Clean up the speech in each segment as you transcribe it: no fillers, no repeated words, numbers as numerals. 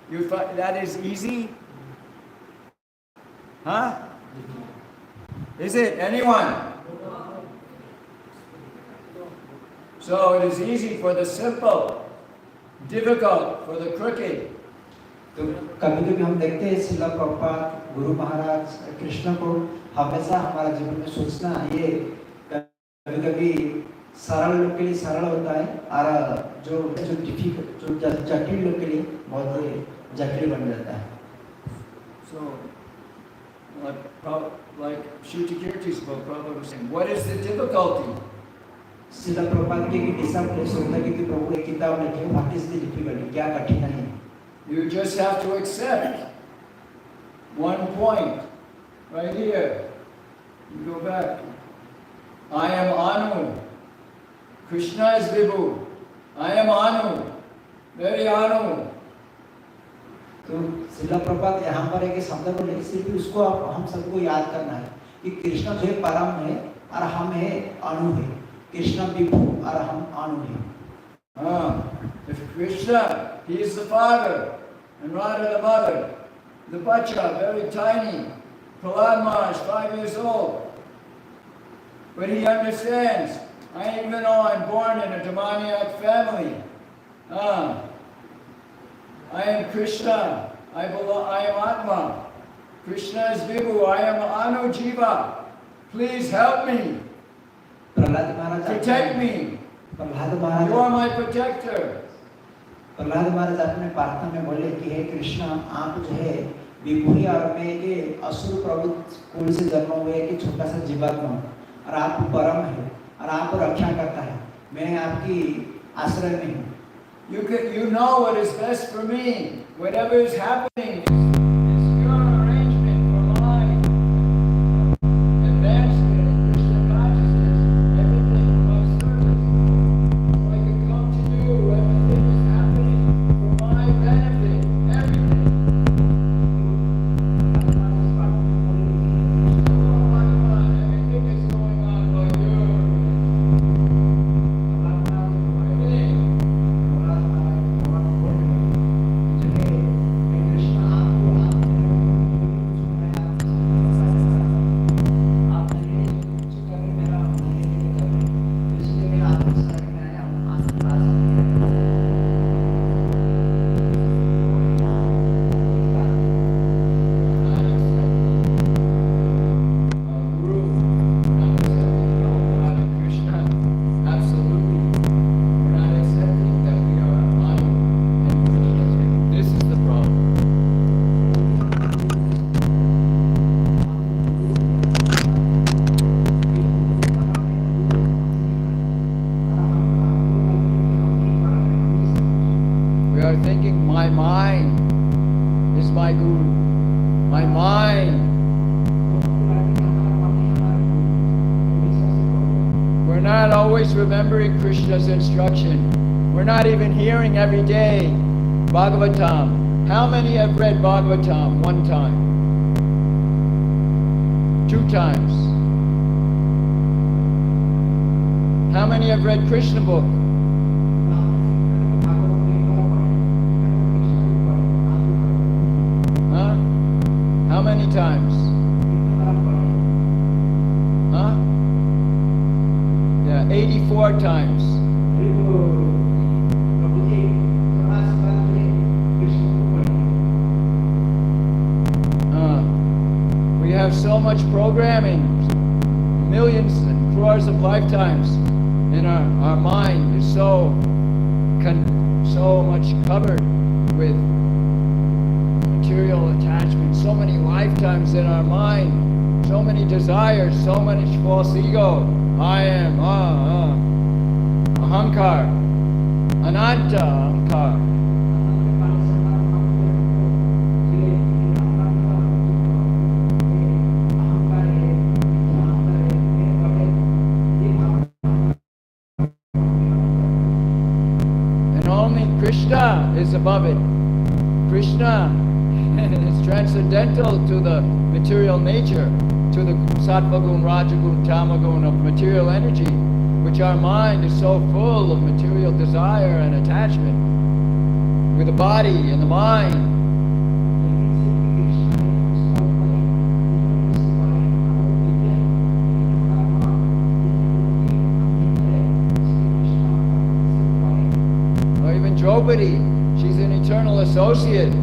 You find that is easy? Huh? Is it? Anyone? So it is easy for the simple, difficult for the crooked. तो कभी-कभी हम देखते हैं शिला प्रभुपाद गुरु महाराज कृष्ण को हमेशा हमारा जीवन में सोचना ये कभी-कभी सरल लोग के लिए सरल होता है और जो डिफिकल्ट जो जटिल लोग के लिए बहुत जटिल बन जाता है. So, like Shruti Kirti's book, Prabhu was saying, what is the difficulty? शिला प्रभुपाद के डिसाइपल सोचता कि प्रभु एक किताब लिखे, व्हाट इज द डिफिकल्टी, क्या कठिनाई है. You just have to accept one point right here. You go back. I am Anu. Krishna is Vibhu. I am Anu. Very Anu. तो शिला प्रभुपाद यहाँ पर एक शब्द को नहीं, सिर्फ उसको हम सबको याद करना है कि कृष्ण जो है परम है और हम है अणु है. कृष्ण विभु और हम अणु है. If Krishna, he is the father, and Radha the mother, the bacha, very tiny, Prahlad Maharaj, 5 years old. But he understands, even though I'm born in a demoniac family, I am Krishna, I am Atma. Krishna is Vibhu, I am Anu Jiva. Please help me. Protect me. You are my protector. Prahlad महाराज अपने प्रार्थना में बोले कि हे कृष्ण, आप जो है विभूति और मैं के असुर प्रभु कुल से जन्म हुए कि छोटा सा जीवात्मा और आप परम है और आप रक्षा करता है. मैं आपकी आश्रय में हूँ. You know what is best for me. Whatever is happening is your arrangement for my advancement in Krishna consciousness. Everything for my service. So I can come to you. Everything is happening for my benefit. Everything. Everything is going on for you. Remembering Krishna's instruction. We're not even hearing every day Bhagavatam. How many have read Bhagavatam one time? 2 times? How many have read Krishna book? Huh? How many times? Huh? 84 times. We have so much programming, millions and crores of lifetimes, and our mind is so much covered with material attachment, so many lifetimes in our mind, so many desires, so much false ego. I am, ahankar, ananta ahankar. And only Krishna is above it. Krishna is transcendental to the material nature, to the sattva gun, rajagun, tamagun of material energy, which our mind is so full of material desire and attachment with the body and the mind. Draupadi, she's an eternal associate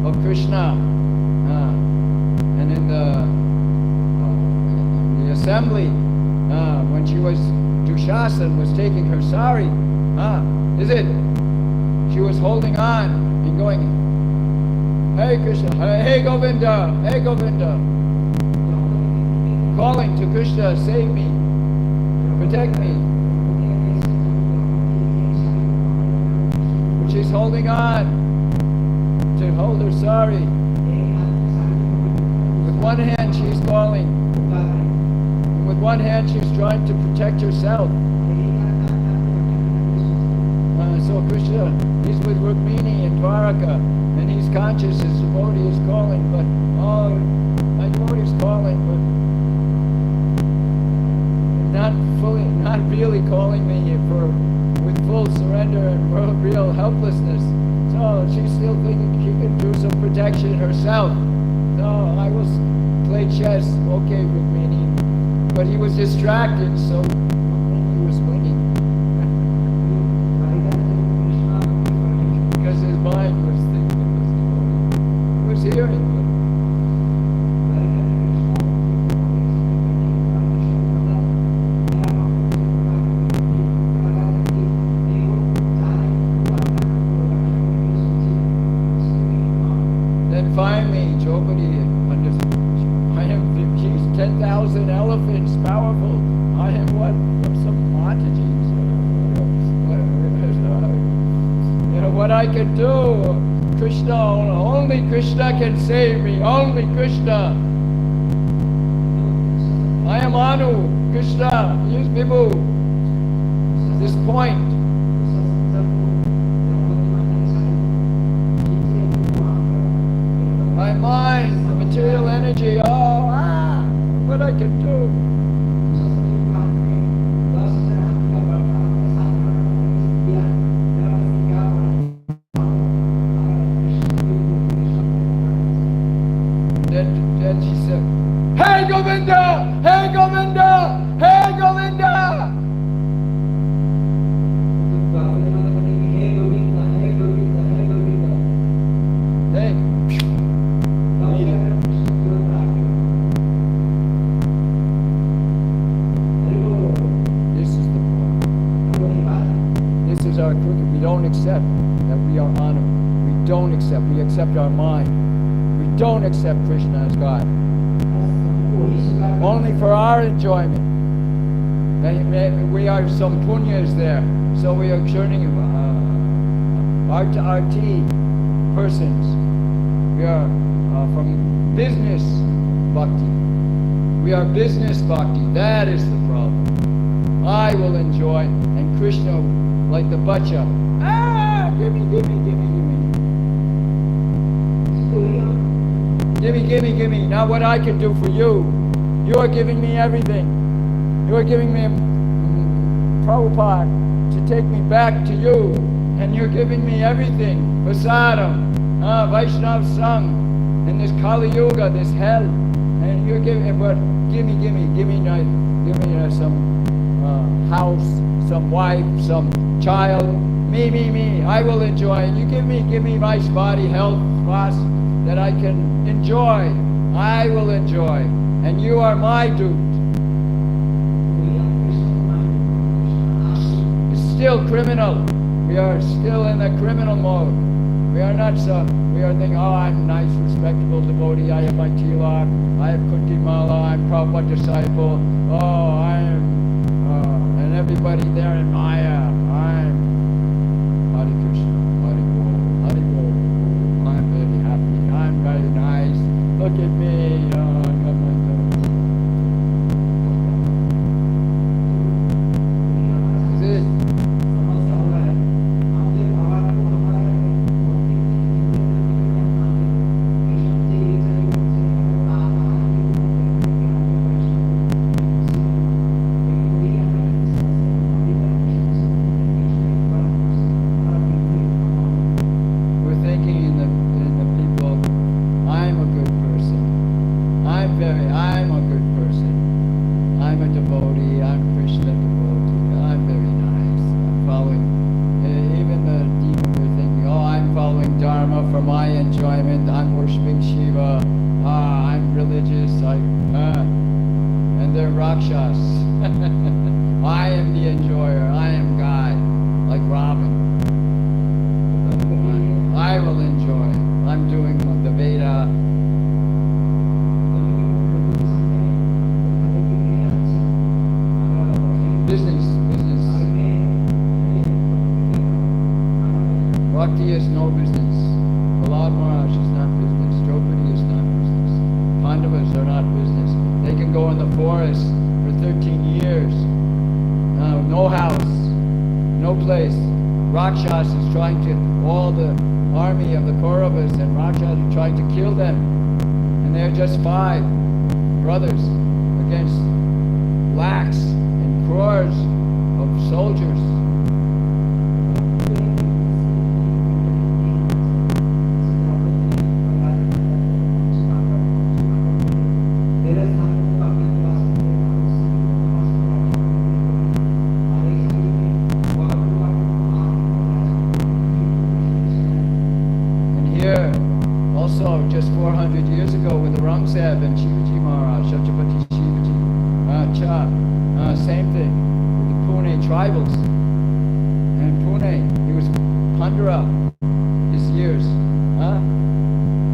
of Krishna. And in the assembly, when she was, Dushasan was taking her sari, she was holding on and going, Hey Krishna, hey Govinda, hey Govinda, calling to Krishna, save me, protect me. She's holding on to hold her sari. With one hand she's calling. With one hand she's trying to protect herself. So Krishna, he's with Rukmini in Dwarka, and he's conscious his devotee is calling, but my devotee is calling, but not really calling me with full surrender and real helplessness. So she's still thinking she can do some protection herself. So I will play chess. Okay, Rukmini. But he was distracted, so he was winning. Because his mind was thinking, he was hearing. Finally, Draupadi understood. She's 10,000 elephants powerful. I am what? Some montages. What I can do. Krishna, only Krishna can save me. Only Krishna. I am Anu. Krishna, he is Vibhu. This point. My mind, the material energy, what I can do. Then she said, Hey Govinda! Hey Govinda! Hey Govinda! We don't accept that we are honored. We don't accept. We accept our mind. We don't accept Krishna as God. Only for our enjoyment. We are some punyas there. So we are churning RT persons. We are from business bhakti. We are business bhakti. That is the problem. I will enjoy, and Krishna, like the bacha, give me. Give me. Now what I can do for you. You are giving me everything. You are giving me Prabhupada to take me back to you. And you're giving me everything. Prasadam, Vaishnav Sangh, in this Kali Yuga, this hell. And you're giving, but give me some house, some wife, some child, me, I will enjoy. You give me my body, health, class, that I can enjoy. I will enjoy. And you are my dude. It's still criminal. We are still in the criminal mode. We are not so, we are thinking, I'm a nice, respectable devotee. I have my tilak, I have Kunti Mala, I'm Prabhupada disciple. I am, and everybody there in Maya. I'm Hare Krishna, Hare Bol, Hare Bol. I'm very happy. I'm very nice. Look at me. karma for my enjoyment. I'm worshipping Shiva. I'm religious. And they're Rakshas. I am the enjoyer. I am God, like Raman. I will enjoy. I'm doing the Veda. Business. Bhakti is no business. Prahlad Maharaj is not business. Draupadi is not business. Pandavas are not business. They can go in the forest for 13 years. No house, no place. Rakshas is trying to, all the army of the Kauravas and Rakshas are trying to kill them. And they're just 5 brothers against lakhs and crores of soldiers. Just 400 years ago with Aurangzeb and Shivaji Maharaj, Chhatrapati Shivaji, same thing with the Pune tribals. And Pune, he was 100 his years,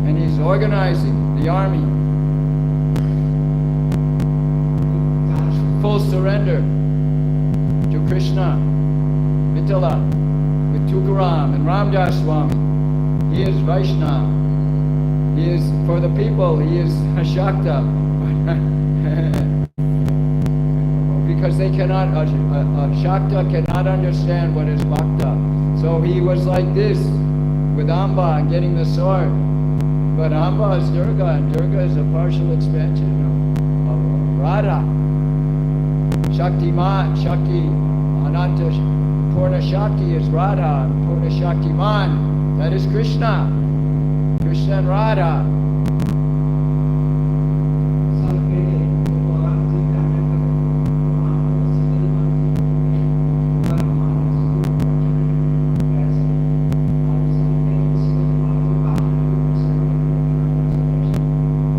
and he's organizing the army. Full surrender to Krishna, Vittala, with Tukaram and Ramdas Swami. He is Vaishnava. He is, for the people, he is Shakta. Because they cannot, Shakta cannot understand what is Bhakta. So he was like this, with Amba and getting the sword. But Amba is Durga, and Durga is a partial expansion of Radha. Shakti, Ananta, Purna Shakti is Radha, and Purna Shaktiman, that is Krishna. Krishna and Radha.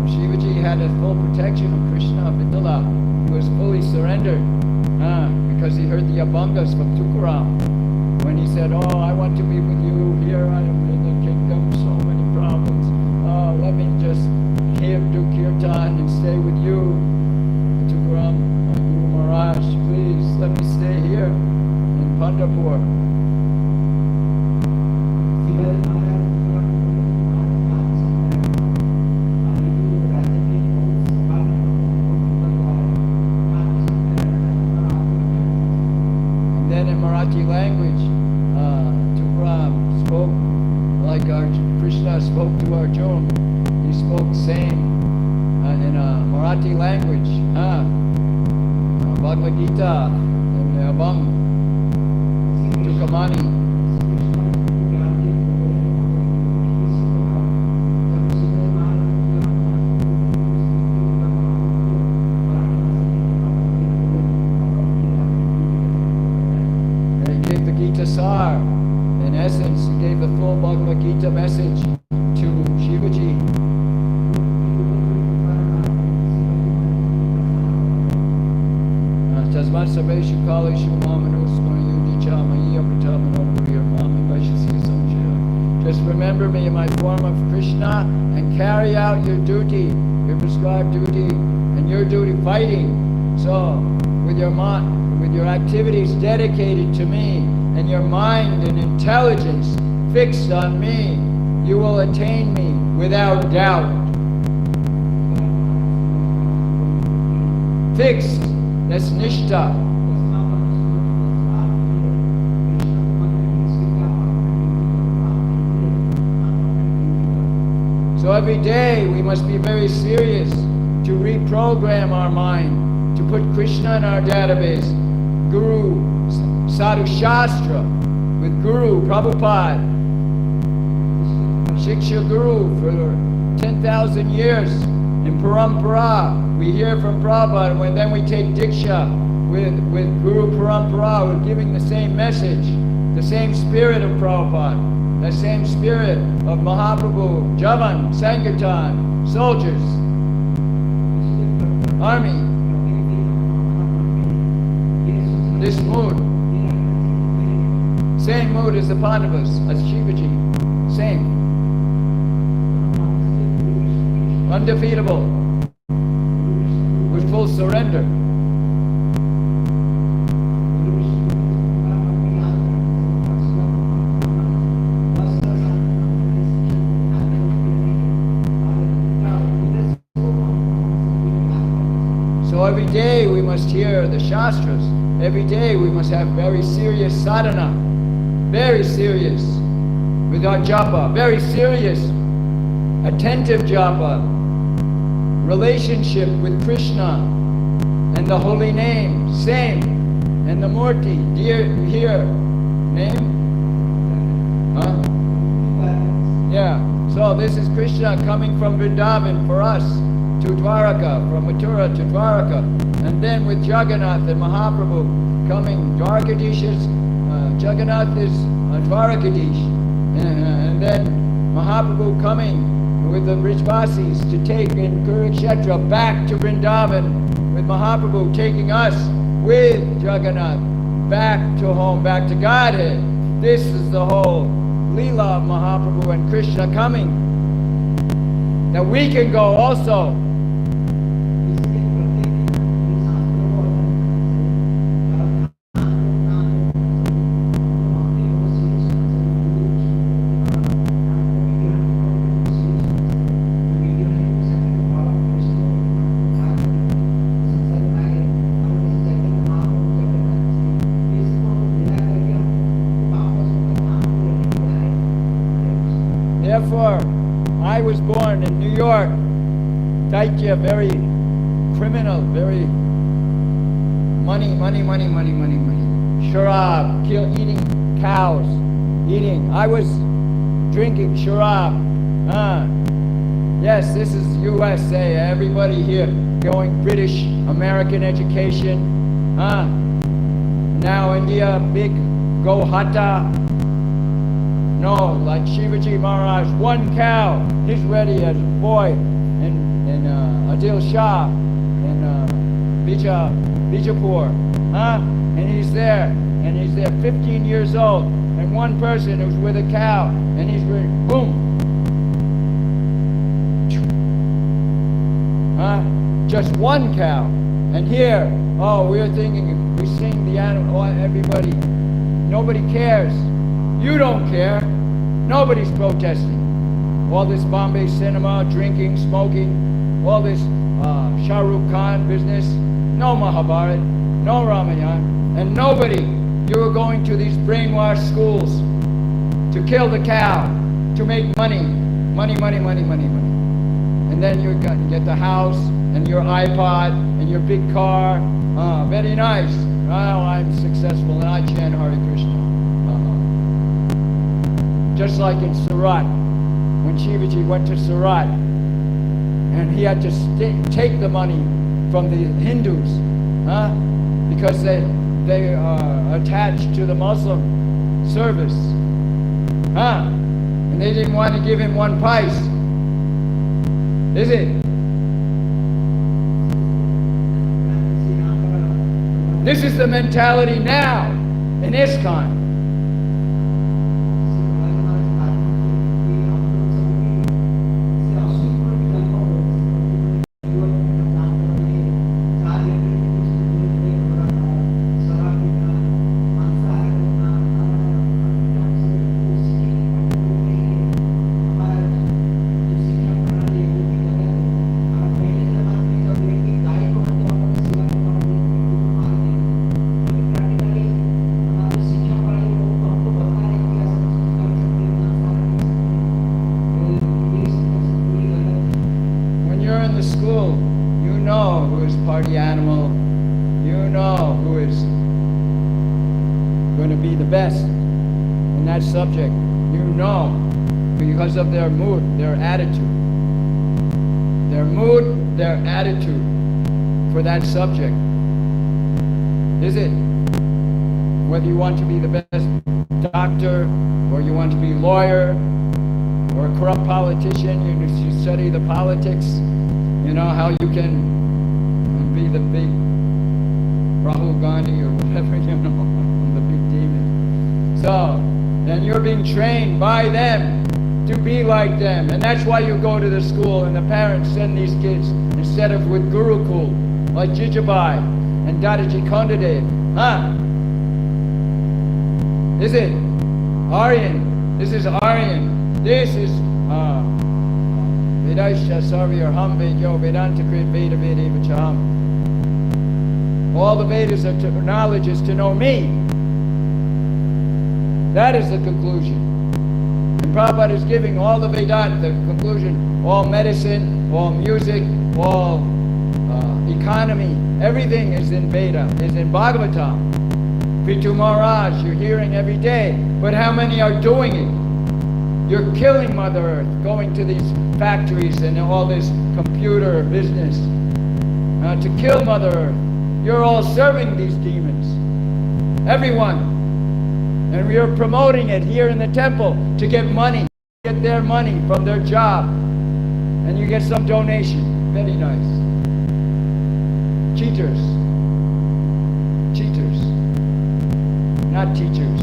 Shivaji had a full protection of Krishna Vittala. He was fully surrendered because he heard the Abhangas from Tukaram when he said, "Oh, I want to be with you here. I am in the kingdom. So many problems. Let me just do kirtan and stay with you." Tukaram, Guru Maharaj, please let me stay here in Pandharpur. And then in Marathi language, Tukaram spoke like Krishna spoke to Arjuna. He spoke same in Marathi language, Bhagavad Gita and Abham, Tukamani. And he gave the Gita Sar. In essence, he gave the full Bhagavad Gita message to Shivaji. Tasmat Sabeshu Kalishu Mamanus Mayudicha Maya Pratamanopurir Mama Vaishasi Samjaya. Just remember me in my form of Krishna and carry out your duty, your prescribed duty, and your duty fighting. So, with your activities dedicated to me, and your mind and intelligence fixed on me, you will attain me without doubt. Fixed, that's nishtha. So every day we must be very serious to reprogram our mind, to put Krishna in our database. Guru, Sadhu Shastra, with Guru, Prabhupada, Shiksha Guru for 10,000 years. In Parampara, we hear from Prabhupada, and then we take Diksha with Guru Parampara, we're giving the same message, the same spirit of Prabhupada. the same spirit of Mahaprabhu, Javan, Sankirtan, soldiers, army. This mood, same mood as the Pandavas, as Shivaji, same. Undefeatable, with full surrender. So every day we must hear the Shastras. Every day we must have very serious sadhana, very serious, with our japa, very serious, attentive japa, relationship with Krishna and the holy name, same, and the Murti, dear, here, name? Huh? Yeah, so this is Krishna coming from Vrindavan for us to Dwaraka, from Mathura to Dwaraka, and then with Jagannath and Mahaprabhu coming, Dwarkadhish is, Jagannath is Dwarkadhish, and then Mahaprabhu coming with the Brijvasis to take in Kurukshetra back to Vrindavan, with Mahaprabhu taking us with Jagannath back to home, back to Godhead. This is the whole Leela of Mahaprabhu and Krishna coming, that we can go also. Therefore, I was born in New York, Daitya, very criminal, very money, sharab, eating cows, eating. I was drinking sharab. Yes, this is USA, everybody here going British, American education. Now India, big go hata. No, like Shivaji Maharaj, one cow, he's ready as a boy in Adil Shah in Bijapur, and he's there 15 years old, and one person who's with a cow, and he's ready, boom, just one cow, and here, we're thinking, we sing the animal, everybody, nobody cares. You don't care. Nobody's protesting. All this Bombay cinema, drinking, smoking, all this Shah Rukh Khan business, no Mahabharat, no Ramayana, and nobody. You were going to these brainwashed schools to kill the cow, to make money. And then you get the house, and your iPod, and your big car. Very nice. Well, I'm successful, and I chant Hare Krishna. Just like in Surat, when Shivaji went to Surat, and he had to take the money from the Hindus, because they are attached to the Muslim service, and they didn't want to give him one pice, is it? This is the mentality now in ISKCON. Subject, because of their mood, their attitude for that subject. Is it? whether you want to be the best doctor, or you want to be a lawyer, or a corrupt politician, you study the politics, you know, how you can be the big Rahul Gandhi or whatever, you know, the big demon. So, and you're being trained by them to be like them. And that's why you go to the school and the parents send these kids, instead of with Gurukul, like Jijabai and Dadaji Kondadev. Huh? Is it? Aryan. This is Aryan. This is Vedaisha Sarvya Ham Vedyo Vedanta Krit Veda Veda Vacham. All the Vedas are knowledge is to know me. That is the conclusion. And Prabhupada is giving all the Vedanta, the conclusion, all medicine, all music, all economy, everything is in Veda, is in Bhagavatam. Pitu Maharaj, you're hearing every day, but how many are doing it? You're killing Mother Earth, going to these factories and all this computer business to kill Mother Earth. You're all serving these demons, everyone. And we are promoting it here in the temple to get money, get their money from their job. And you get some donation, very nice. Cheaters. Cheaters. Not teachers.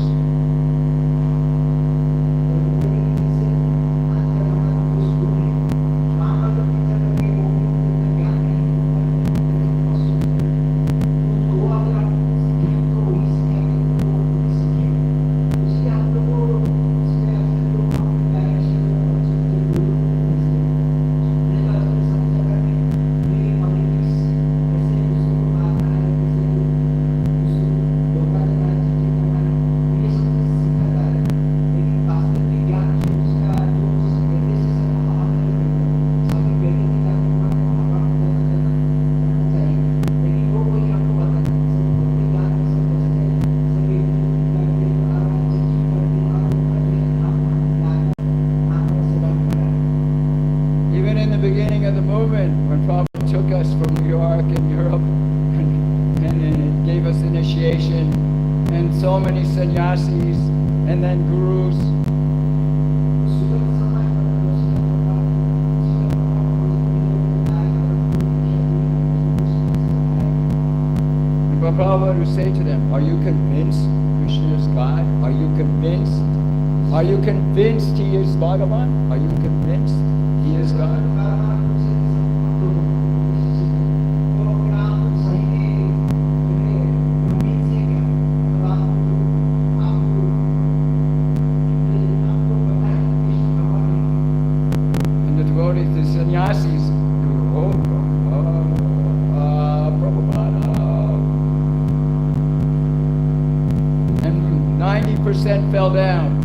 Sannyasis and then gurus. And Prabhupada would say to them, are you convinced Krishna is God? Are you convinced? Are you convinced he is Bhagavan? Are you convinced he is God? Fell down.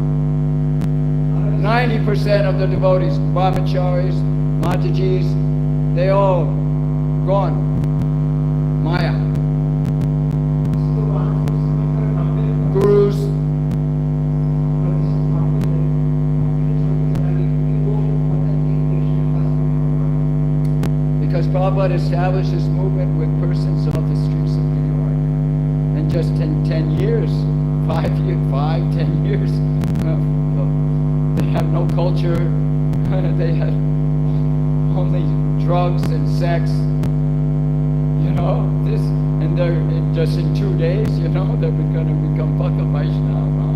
90% of the devotees, brahmacharis, matajis, they all gone. Maya. Gurus. Because Prabhupada established this movement with persons off the streets of New York. And just in 10 years, 10 years. They have no culture. They have only drugs and sex. You know, this, and they're just in 2 days, you know, they're going to become Bhakta Vaishnava.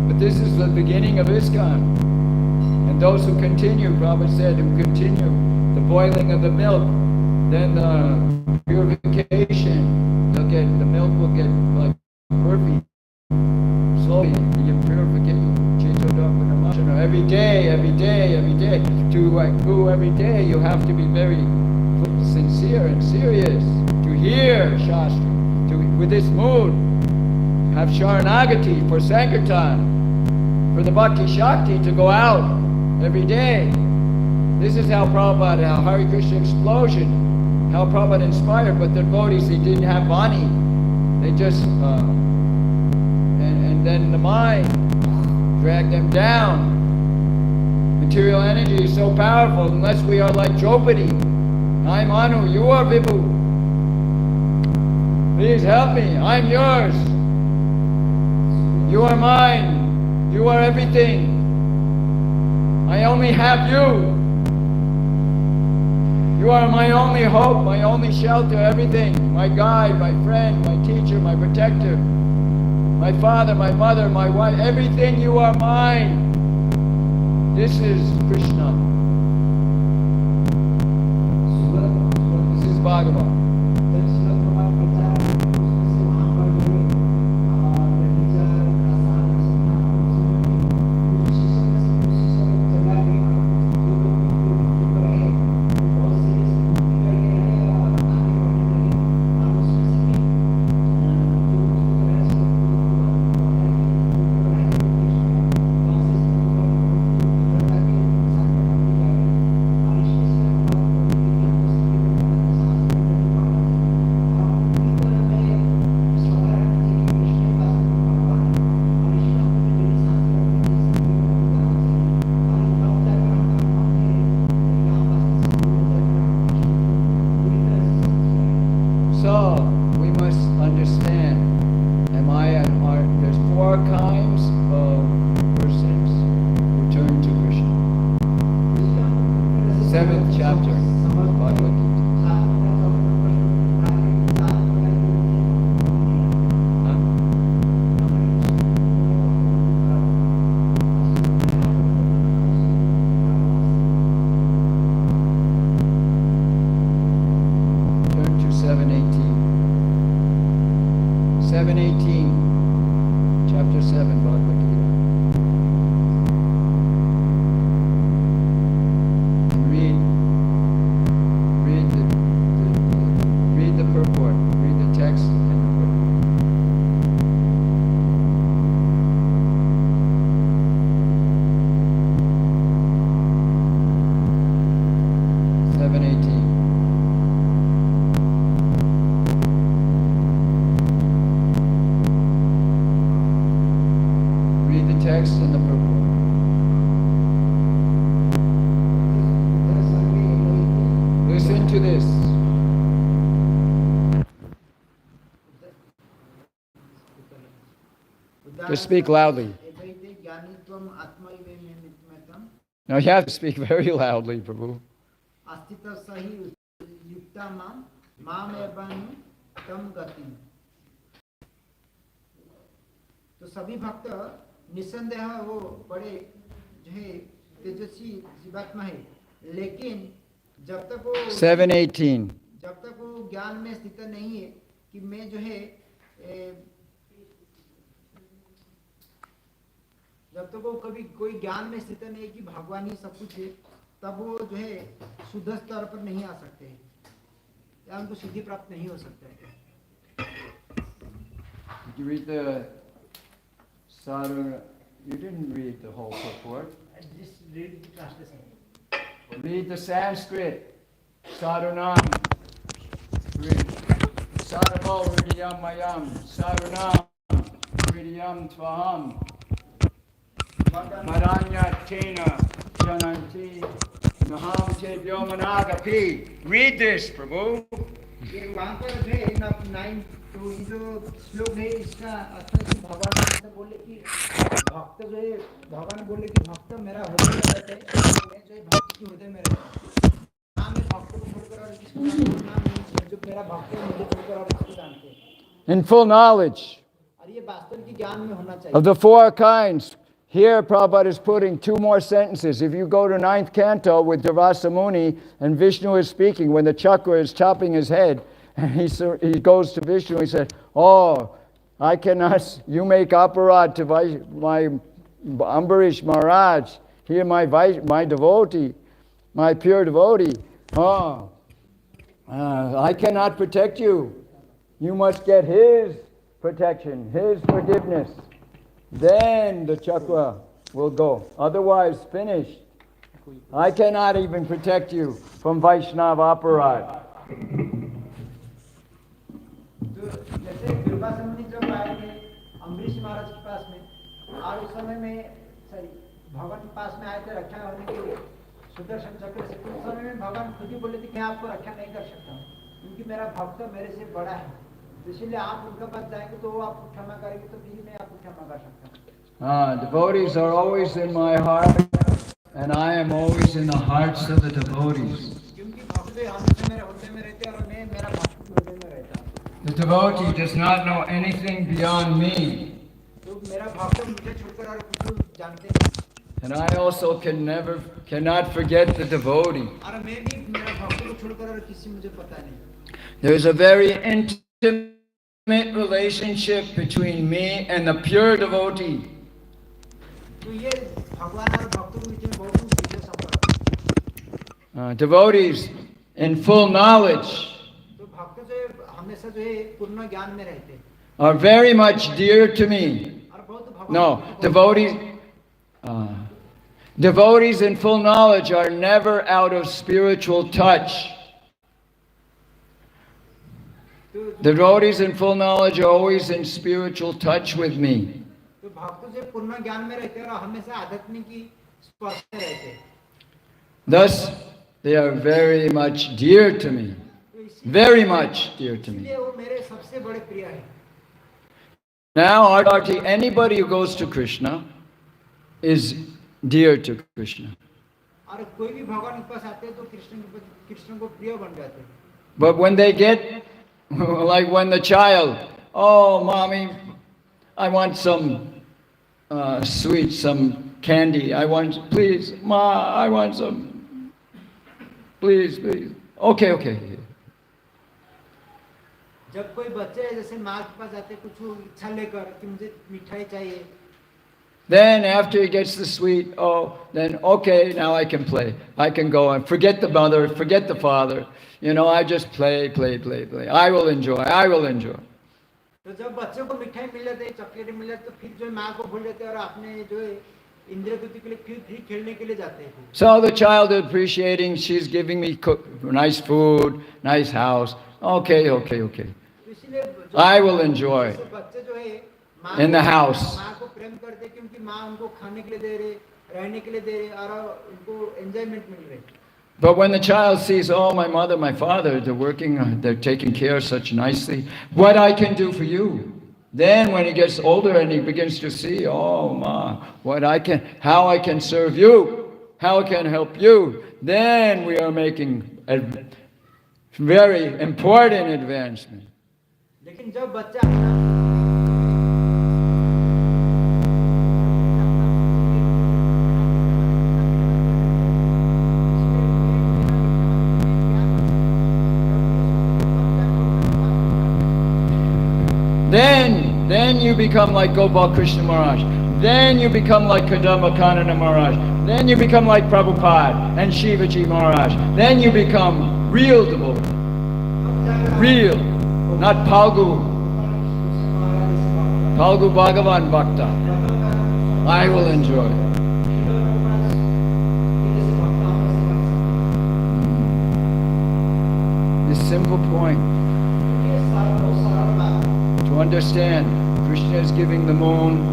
But this is the beginning of ISKCON. And those who continue, Prabhupada said, who continue the boiling of the milk, then the purification, they'll get, the milk will get like perfect. Slowly, the purification. Every day. To go every day, you have to be very sincere and serious. To hear Shastra, with this mood, have Sharanagati for Sankirtan, for the Bhakti Shakti to go out every day. This is how Prabhupada, how Hare Krishna explosion, how Prabhupada inspired, but the devotees, they didn't have Vani. They just, and then the mind dragged them down. Material energy is so powerful, unless we are like Draupadi. I'm Anu, you are Vibhu. Please help me, I'm yours. You are mine. You are everything. I only have you. You are my only hope, my only shelter, everything. My guide, my friend, my teacher, my protector. My father, my mother, my wife, everything. You are mine. This is Krishna. This is Bhagavan. Just speak loudly. No, you have to speak very loudly, Prabhu. तो सभी भक्त निसंदेह वो बड़े जो है तेजस्वी जीवात्मा है, लेकिन जब तक वो 7:18 जब तक वो ज्ञान में स्थित नहीं है कि मैं जो है जब तक वो कभी कोई ज्ञान में स्थित नहीं है कि भगवान ही सब कुछ है, तब वो जो है शुद्ध स्तर पर नहीं आ सकते हैं या उनको सिद्धि प्राप्त नहीं हो सकता है. Did you read the Sadhana? You didn't read the whole purport. I just read the translation. Read the Sanskrit. Sadhunam. Sadhavo hridiyam mayam. Sadhunam hridiyam tvaham. Maranya tena jananti naham te vyomanagapi. Read this, Prabhu. ये वहाँ पर जो है 9 तो ये जो श्लोक है इसका अर्थ है कि भगवान ने बोले कि भक्त जो है भगवान बोले कि भक्त मेरा हृदय में रहता है, मैं जो है भक्त की हृदय में रहता हूँ. हाँ मैं भक्त को छोड़कर और किसी को जो मेरा भक्त है मुझे छोड़कर और किसी को जानते हैं. In full knowledge और ये वास्तव की ज्ञान में होना चाहिए. of the four kinds. Here, Prabhupada is putting two more sentences. If you go to 9th canto with Durvasa Muni and Vishnu is speaking, when the chakra is chopping his head, and he goes to Vishnu, he said, "Oh, I cannot, you make aparad to my Ambarish Maharaj, here my devotee, my pure devotee. Oh, I cannot protect you. You must get his protection, his forgiveness. Then the chakra will go. Otherwise, finished. I cannot even protect you from Vaishnava aparad." जैसे दुर्वासा मुनि जब आए थे अम्बरीश महाराज के पास में, और उस समय में भगवान के पास में आए थे रक्षा होने के लिए सुदर्शन चक्र से. उस समय में भगवान खुद ही बोले थे कि मैं आपको रक्षा नहीं कर सकता हूँ क्योंकि मेरा भक्त मेरे से बड़ा है, इसलिए आप उनके पास जाएंगे तो वो आपको क्षमा करेंगे तो फिर मैं आपको क्षमा कर सकता हूँ। Devotees are always in my heart, and I am always in the hearts of the devotees. क्योंकि भक्त हमेशा मेरे हृदय में रहते हैं और मैं मेरा भक्त के हृदय में रहता हूँ। The devotee does not know anything beyond me. तो मेरा भक्त मुझे छोड़कर और कुछ जानते नहीं। And I also cannot forget the devotee. और मैं भी मेरा भक्त को छोड़कर और किसी मुझे पता नहीं। There's a very intimate relationship between me and the pure devotee. तो ये भगवान और भक्तों के बीच में बहुत सीधा संपर्क है। Devotees in full knowledge तो भक्त जो है हमेशा जो है पूर्ण ज्ञान में रहते हैं are very much dear to me. और बहुत भगवान No, devotees in full knowledge are never out of spiritual touch. Devotees in full knowledge are always in spiritual touch with me. तो भक्त जो पूर्ण ज्ञान में रहते हैं और हमेशा आध्यात्मिक की स्पर्श में रहते हैं। Thus, they are very much dear to me. Very much dear to me. इसलिए वो मेरे सबसे बड़े प्रिय हैं। Now, Ardharti, anybody who goes to Krishna is dear to Krishna. और कोई भी भगवान के पास आते हैं तो कृष्ण को प्रिय बन जाते हैं। But when they get, like when the child, oh, mommy, I want some sweet, some candy. Please, ma, I want some. Please, please. Okay, okay. जब कोई बच्चे जैसे माँ के पास आते कुछ इच्छा लेकर कि मुझे मिठाई चाहिए। Then after he gets the sweet, then okay, now I can play. I can go and forget the mother, forget the father. You know, I just play. I will enjoy. तो जब बच्चों को मिठाई मिल जाती है, चॉकलेट मिल जाती है, तो फिर जो माँ को भूल जाते हैं और अपने जो इंद्रिय तृप्ति के लिए फिर खेलने के लिए जाते हैं। So the child is appreciating, she's giving me nice food, nice house. Okay. I will enjoy in the house. माँ को प्रेम करते क्योंकि माँ उनको खाने के लिए दे रहे, रहने के लिए दे रहे और उनको एंजॉयमेंट मिल रही। But when the child sees, oh, my mother, my father, they're working, they're taking care such nicely, what I can do for you. Then when he gets older and he begins to see, oh, ma, how I can serve you, how I can help you, then we are making a very important advancement. लेकिन जब बच्चा Then you become like Gopal Krishna Maharaj. Then you become like Kadamba Kanana Maharaj. Then you become like Prabhupada and Shivaji Maharaj. Then you become real devotee. Real, not Palgu. Palgu Bhagavan Bhakta. I will enjoy. This simple point. To understand, Krishna is giving the moon.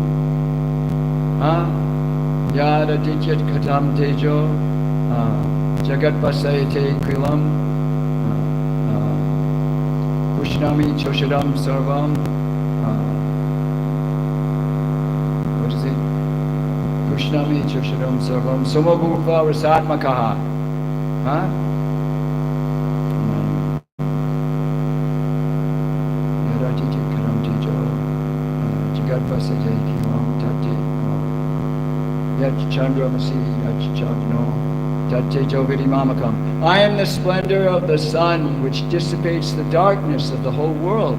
Yada Dityat Katam Tejo. Jagat Pasayate Krilam. Krishnami Choshadam Sarvam. What is it? Krishnami Choshadam Sarvam. Somabhutva Rasatmakaha. I am the splendor of the sun which dissipates the darkness of the whole world.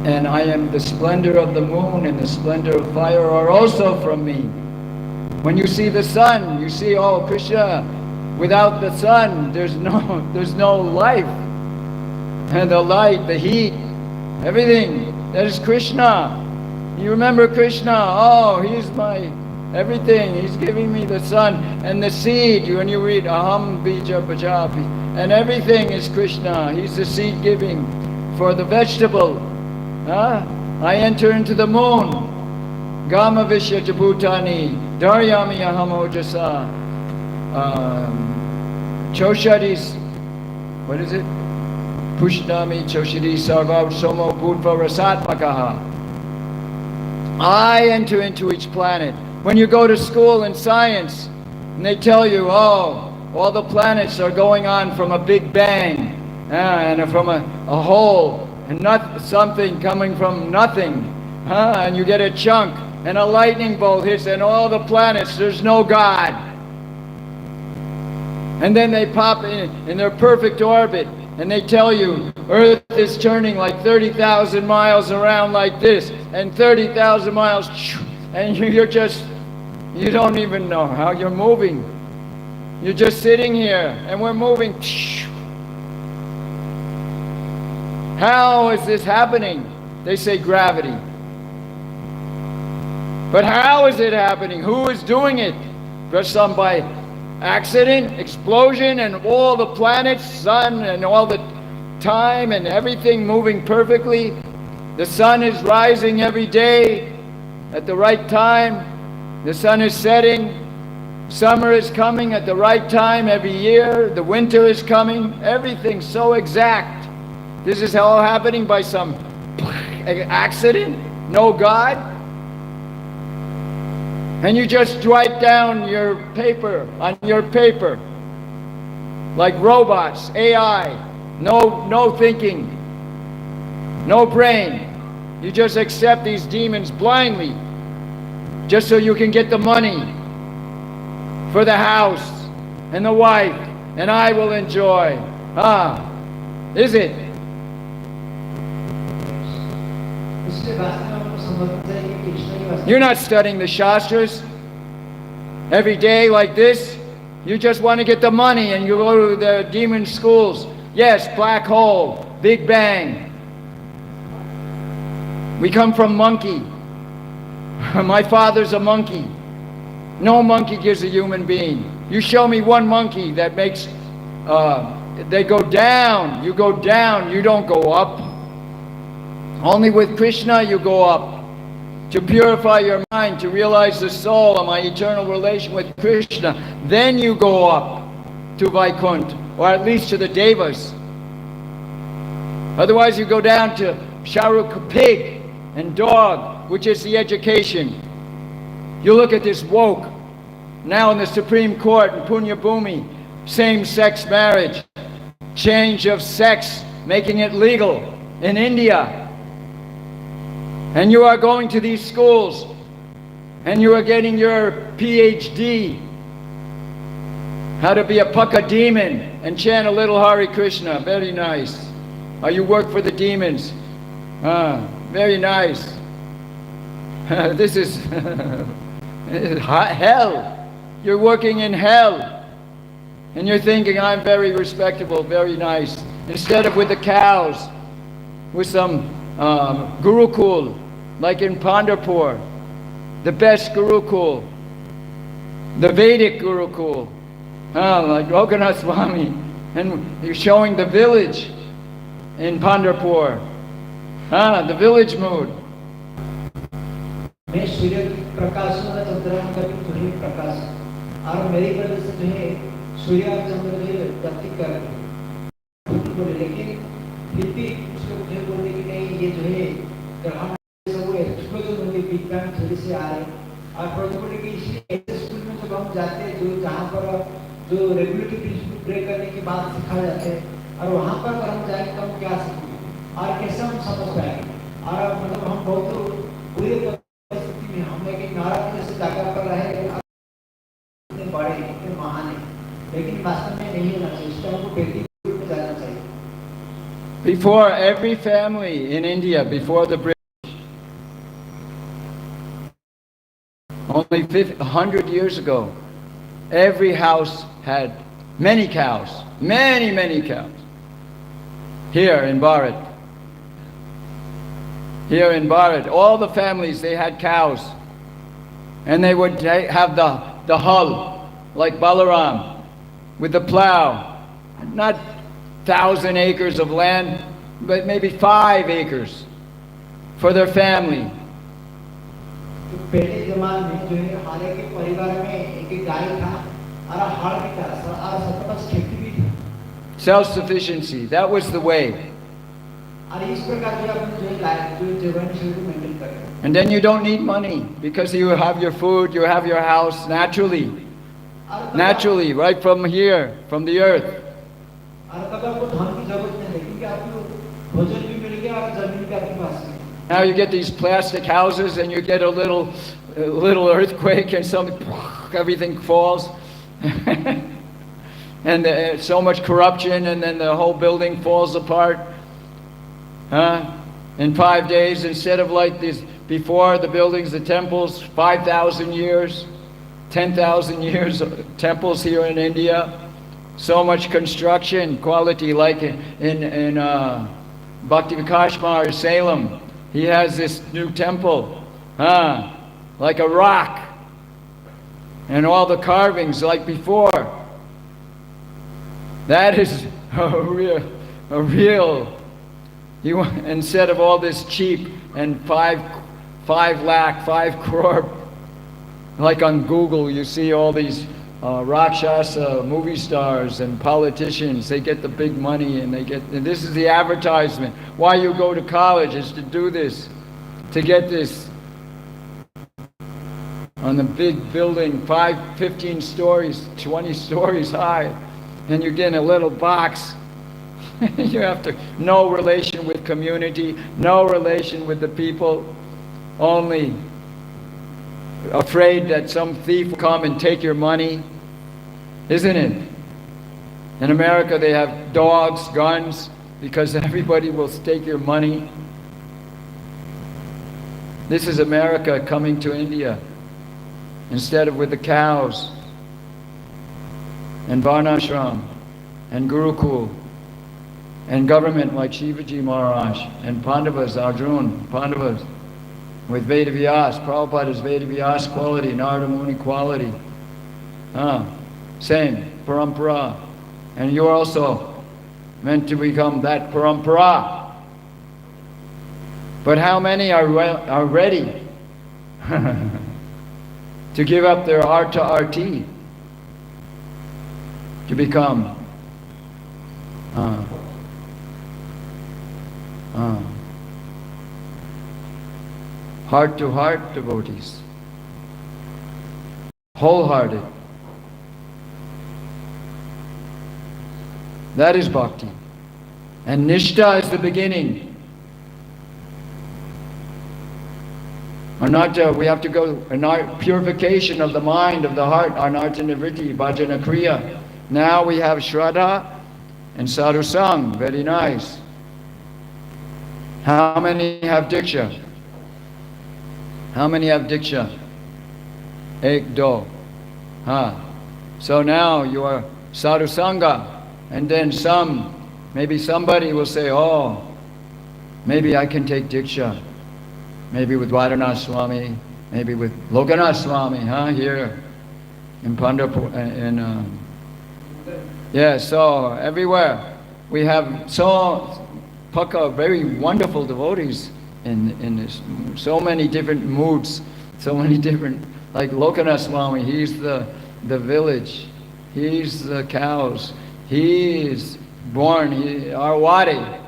And I am the splendor of the moon and the splendor of fire are also from me. When you see the sun, you see, oh, Krishna, without the sun, there's no life. And the light, the heat, everything, that is Krishna. You remember Krishna, oh, he's my everything. He's giving me the sun and the seed. When you read Aham Bija Bajapi, and everything is Krishna. He's the seed giving for the vegetable. I enter into the moon. Gama Vishya Jabhutani, Daryami Aham Ojasa, Choshadis, what is it? pushnami choshiri sarva somo bhutva rasatmakaha. I enter into each planet. When you go to school in science, and they tell you, oh, all the planets are going on from a big bang, and from a hole, and not something coming from nothing, and you get a chunk, and a lightning bolt hits, and all the planets, there's no God. And then they pop in their perfect orbit, and they tell you, Earth is turning like 30,000 miles around like this, and 30,000 miles, and you're just, you don't even know how you're moving. You're just sitting here, and we're moving. How is this happening? They say gravity. But how is it happening? Who is doing it? Just some by accident, explosion, and all the planets, sun, and all the time, and everything moving perfectly. The sun is rising every day at the right time. The sun is setting. Summer is coming at the right time every year. The winter is coming. Everything's so exact. This is all happening by some accident? No God? And you just write down your paper on your paper like robots, AI, no thinking, no brain. You just accept these demons blindly just so you can get the money for the house and the wife, and I will enjoy. Is it? You're not studying the Shastras every day like this. You just want to get the money and you go to the demon schools. Yes, black hole, Big Bang. We come from monkey. My father's a monkey. No monkey gives a human being. You show me one monkey that makes, they go down. You go down, you don't go up. Only with Krishna you go up. To purify your mind, to realize the soul and my eternal relation with Krishna. Then you go up to Vaikuntha, or at least to the Devas. Otherwise you go down to Sharuk, pig, and dog, which is the education. You look at this woke, now in the Supreme Court in Punya Bhumi, same-sex marriage, change of sex, making it legal in India. And you are going to these schools, and you are getting your PhD, how to be a Pukka demon, and chant a little Hare Krishna. Very nice. You work for the demons. Very nice. This is hell. You're working in hell. And you're thinking, I'm very respectable, very nice. Instead of with the cows, with some Gurukul, like in Pandharpur, the best Gurukul, the Vedic Gurukul, like Raghunath Swami, and you're showing the village in Pandharpur, the village mood. मैं सूर्य प्रकाश में चंद्रमा का भी तुझे प्रकाश और मेरी वजह से तुझे सूर्य और चंद्र तुझे गति कर बोले, लेकिन फिर भी कुछ लोग मुझे बोलते कि नहीं ये जो है ग्रहण सब वो एक्सप्लोजन होंगे, बिग बैंग थ्योरी से आ रहे। और प्रभु बोले कि ऐसे स्कूल में जब हम जाते हैं जो जहाँ पर जो रेगुलेटरी प्रिंसिपल ब्रेक करने की बात सिखाए जाते हैं, और वहाँ पर अगर हम जाएंगे तो हम क्या सीखेंगे और कैसे हम समझ पाएंगे। और मतलब हम बहुत बुरे परिस्थिति में हम लेकिन नाराज जैसे जाकर कर रहे हैं, इतने बड़े इतने महान है, लेकिन वास्तव में नहीं होना चाहिए। इस टाइम को व्यक्ति रूप में जाना चाहिए। Before every family in India, before the British, only 100 years ago, every house had many cows, many cows. Here in Bharat. Here in Bharat, all the families, they had cows. And they would have the hull, like Balaram, with the plow. Not 1,000 acres of land, but maybe 5 acres for their family. पहले जमाने में जो है हर एक परिवार में एक गाय था और हल भी था और सबके पास खेती भी थी। Self-sufficiency, that was the way. और इस प्रकार जो अपन जो लाइफ जो जीवन शैली को मेंटेन करें. And then you don't need money because you have your food, you have your house naturally. Naturally, right from here, from the earth. और कभी आपको धन की जरूरत नहीं है क्योंकि आपको भोजन भी मिल गया और जमीन भी आपके पास है. Now you get these plastic houses and you get a little earthquake and everything falls. And so much corruption and then the whole building falls apart. In 5 days, instead of like this before, the buildings, the temples, 5,000 years, 10,000 years, temples here in India. So much construction quality, like in Bhakti Vikashmar, Salem. He has this new temple, like a rock, and all the carvings like before. That is a real. Instead of all this cheap and 5 lakh, 5 crore, like on Google, you see all these Rakshasa movie stars and politicians. They get the big money and this is the advertisement. Why you go to college is to do this, to get this on the big building, 15 stories, 20 stories high, and you get in a little box. You have no relation with community, no relation with the people, only afraid that some thief will come and take your money, isn't it? In America they have dogs, guns, because everybody will take your money. This is America coming to India, instead of with the cows, and Varnashram, and Gurukul, and government like Shivaji Maharaj, and Pandavas, Arjun, Pandavas, with Veda Vyas, Prabhupada's Veda Vyas quality, Narada Muni quality. Same, parampara. And you're also meant to become that parampara. But how many are ready to give up their arta arti to become heart-to-heart devotees, wholehearted? That is bhakti. And nishta is the beginning. Anartha, we have to go, purification of the mind, of the heart, anartha nivritti, bhajana kriya. Now we have shraddha and sadhusang, very nice. How many have diksha? How many have diksha? Ek, do. So now you are sadhusanga. And then maybe somebody will say, oh, maybe I can take diksha. Maybe with Vairanath Swami, maybe with Lokanath Swami, here in Pandharpur. So everywhere we have very wonderful devotees in this. So many different moods, so many different, like Lokanath Swami, he's the village, he's the cows. He is born, Arwadi.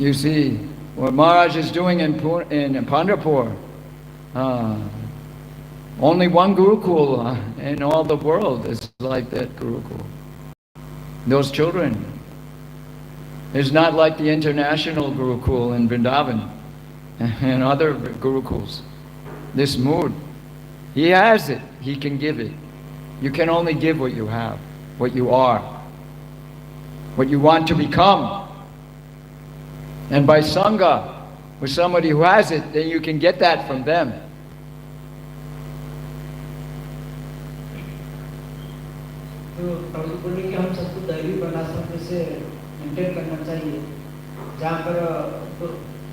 You see, what Maharaj is doing in Pandharpur, only one Gurukul in all the world is like that Gurukul. Those children. It's not like the international Gurukul in Vrindavan and other Gurukuls. This mood, he has it, he can give it. You can only give what you have, what you are, what you want to become. And by Sangha, with somebody who has it, then you can get that from them. तो प्रभु बोले कि हम सबको दैवी बनाश्रम से maintain करना चाहिए, जहाँ पर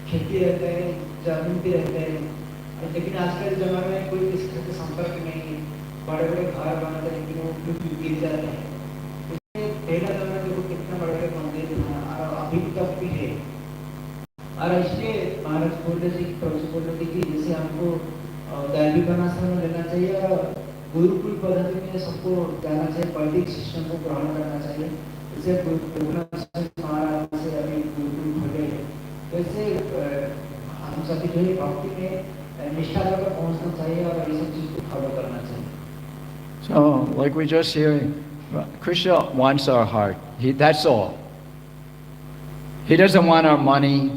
खेती रहते हैं, जमीन भी रहते हैं, लेकिन आजकल जमाने में कोई किसी से संपर्क नहीं है, बड़े बड़े घर बनाते हैं लेकिन वो गिर जाते हैं। पहला जमाना देखो कितना बड़े बड़े मंदिर और अभी तक भी है। और इसलिए महाराज बोल रहे थे, प्रभु बोल रहे थे कि जैसे हमको दैवी बनाश्रम लेना चाहिए और गुरुकुल पद्धति में सबको जाना चाहिए, वैदिक सिस्टम को ग्रहण करना चाहिए। जैसे महाराज से अभी जो है भक्ति में निष्ठा तक पहुंचना चाहिए और ये सब चीज को फॉलो करना चाहिए. So, like we just hearing, Krishna wants our heart. That's all. He doesn't want our money.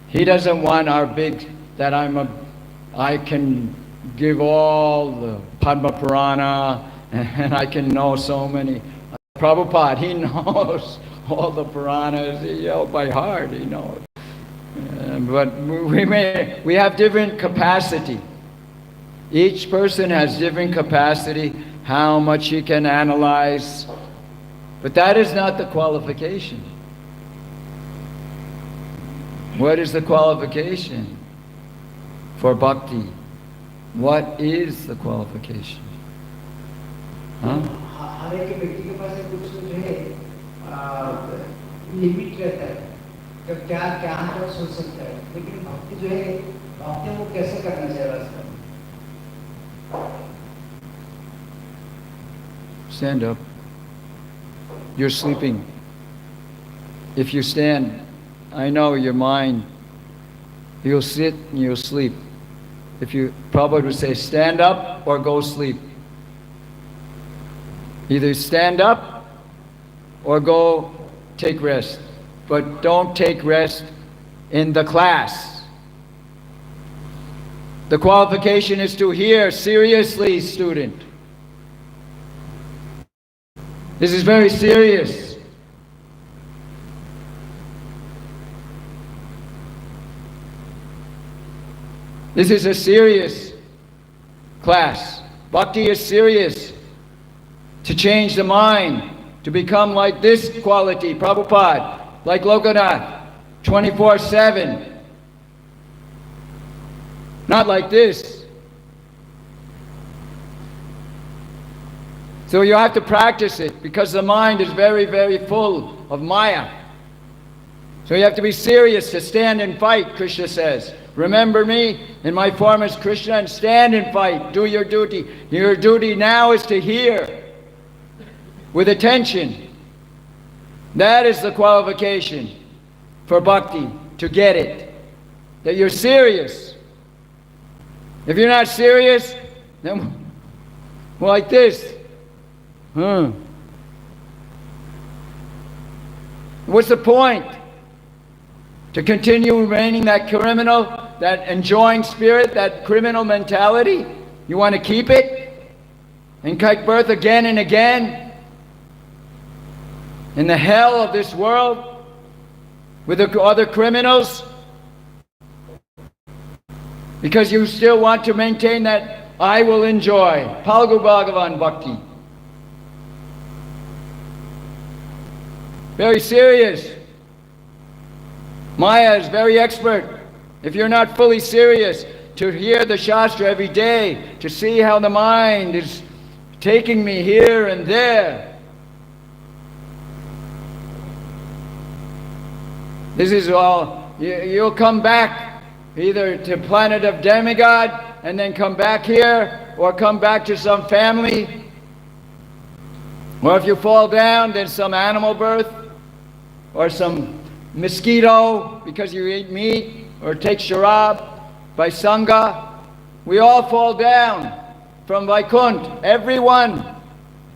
He doesn't want our big, that I can give all the Padma Purana and I can know so many. Prabhupada, he knows all the Puranas, by heart, he knows. But we have different capacity. Each person has different capacity, how much he can analyze. But that is not the qualification. What is the qualification for bhakti? What is the qualification? Huh? हर एक व्यक्ति के पास कुछ जो है limit रहता है, तो क्या क्या क्या सोच सकता है, लेकिन भक्ति जो है भक्ति को कैसे करना चाहिए रास्ता में. Stand up. You're sleeping. If you stand, I know your mind, you'll sit and you'll sleep. If you, Prabhupada would say, stand up or go sleep. Either stand up or go take rest. But don't take rest in the class. The qualification is to hear seriously, student. This is very serious. This is a serious class. Bhakti is serious. To change the mind, to become like this quality, Prabhupada, like Lokanath, 24/7. Not like this. So you have to practice it because the mind is very, very full of Maya. So you have to be serious to stand and fight, Krishna says. Remember me in my form as Krishna and stand and fight. Do your duty. Your duty now is to hear with attention. That is the qualification for bhakti, to get it. That you're serious. If you're not serious, then like this. What's the point? To continue remaining that criminal, that enjoying spirit, that criminal mentality? You want to keep it? And take birth again and again? In the hell of this world? With the other criminals? Because you still want to maintain that I will enjoy. Palgu Bhagavan Bhakti. Very serious. Maya is very expert. If you're not fully serious to hear the Shastra every day, to see how the mind is taking me here and there. This is all, you'll come back either to planet of demigod and then come back here, or come back to some family. Or if you fall down, then some animal birth, or some mosquito because you eat meat, or take sharab by Sangha. We all fall down from Vaikuntha, everyone.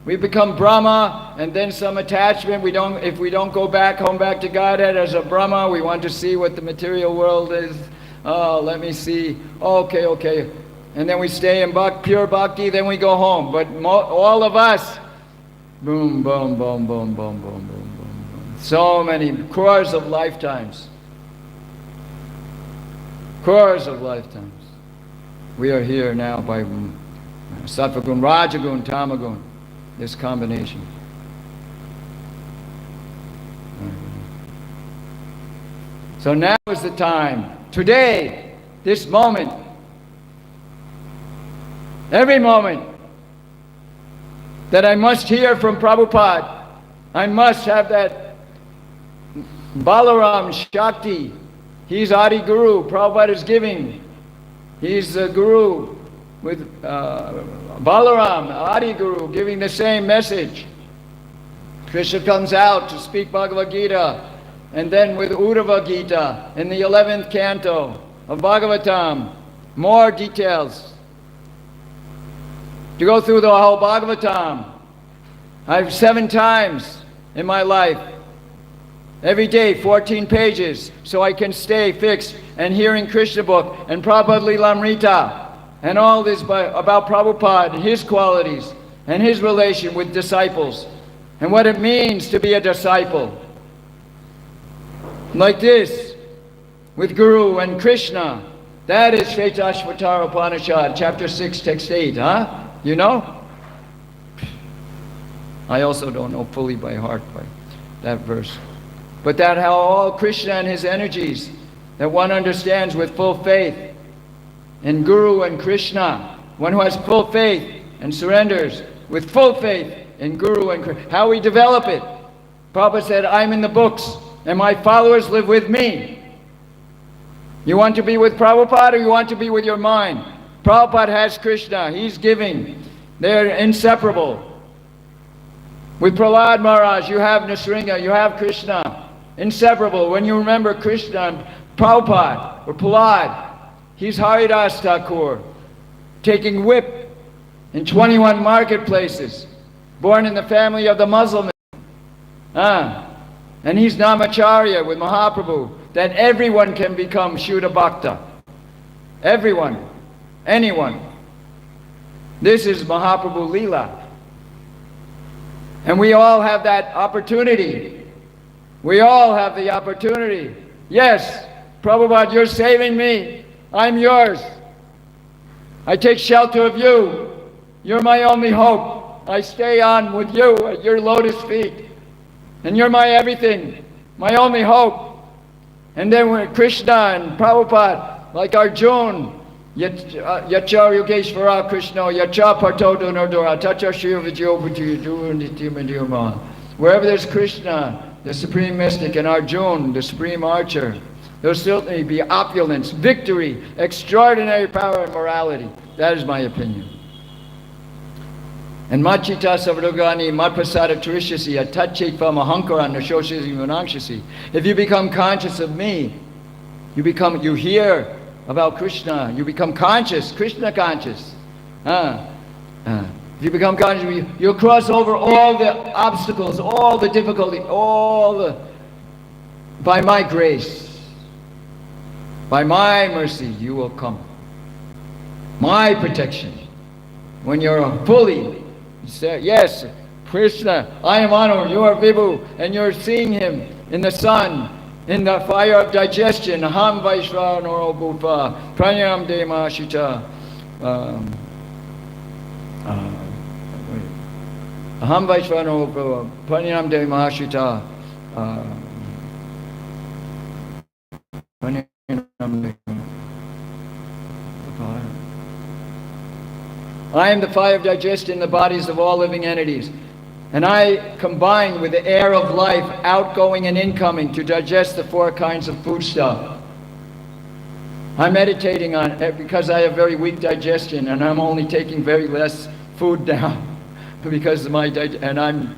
We become Brahma, and then some attachment. If we don't go back home back to Godhead as a Brahma, we want to see what the material world is. Oh, let me see. Okay. And then we stay in pure bhakti, then we go home. But all of us, boom, boom, boom, boom, boom, boom, boom, boom. So many crores of lifetimes. Crores of lifetimes. We are here now by Sattvagun, Rajagun, Tamagun. This combination. So now is the time. Today, this moment, every moment that I must hear from Prabhupada, I must have that Balaram Shakti. He's Adi Guru. Prabhupada is giving. He's the Guru with Balaram, Adi Guru, giving the same message. Krishna comes out to speak Bhagavad Gita, and then with Uddhava Gita in the 11th canto of Bhagavatam, more details. To go through the whole Bhagavatam, I've 7 times in my life, every day 14 pages, so I can stay fixed and hearing Krishna book and Prabhupada Lilamrita and all this about Prabhupada and his qualities and his relation with disciples and what it means to be a disciple. Like this, with Guru and Krishna. That is Shvetashvatara Upanishad, chapter 6, text 8, huh? You know? I also don't know fully by heart by that verse. But that how all Krishna and his energies that one understands with full faith in Guru and Krishna, one who has full faith and surrenders with full faith in Guru and Krishna, how we develop it. Prabhupada said, I'm in the books and my followers live with me. You want to be with Prabhupada or you want to be with your mind? Prabhupada has Krishna, he's giving. They're inseparable. With Prahlad Maharaj, you have Nisringa, you have Krishna. Inseparable. When you remember Krishna and Prabhupada or Prahlad, he's Haridas Thakur, taking whip in 21 marketplaces, born in the family of the Muslim. And he's Namacharya with Mahaprabhu, that everyone can become Shuddha Bhakta. Everyone. Anyone. This is Mahaprabhu Leela. And we all have that opportunity. We all have the opportunity. Yes, Prabhupada, you're saving me. I'm yours. I take shelter of you. You're my only hope. I stay on with you at your lotus feet. And you're my everything, my only hope. And then when Krishna and Prabhupada, like Arjuna, Yachar Yogeshvara Krishna, Yacha Parto Donodora, Tacha Shiva Jyovidyo. Wherever there's Krishna, the supreme mystic, and Arjuna, the supreme archer, there'll certainly be opulence, victory, extraordinary power and morality. That is my opinion. And Machita Savrogani Matprasada Trishasi Atachitva Mahankara Nashoshisi Munangshasi. If you become conscious of me, you hear about Krishna, you become conscious, Krishna conscious. If you become conscious, you'll cross over all the obstacles, all the difficulty, by my grace, by my mercy, you will come. My protection. When you're fully, yes, Krishna, I am Anu, you are Vibhu, and you're seeing him in the sun, in the fire of digestion. Aham Vaishvaro Bhupa, Pranyam Dema Shita. Aham Vaishvaro Bhupa, Pranyam Dema Shita. I am the fire of digestion in the bodies of all living entities. And I combine with the air of life, outgoing and incoming, to digest the 4 kinds of foodstuff. I'm meditating on it because I have very weak digestion and I'm only taking very less food down because of and I'm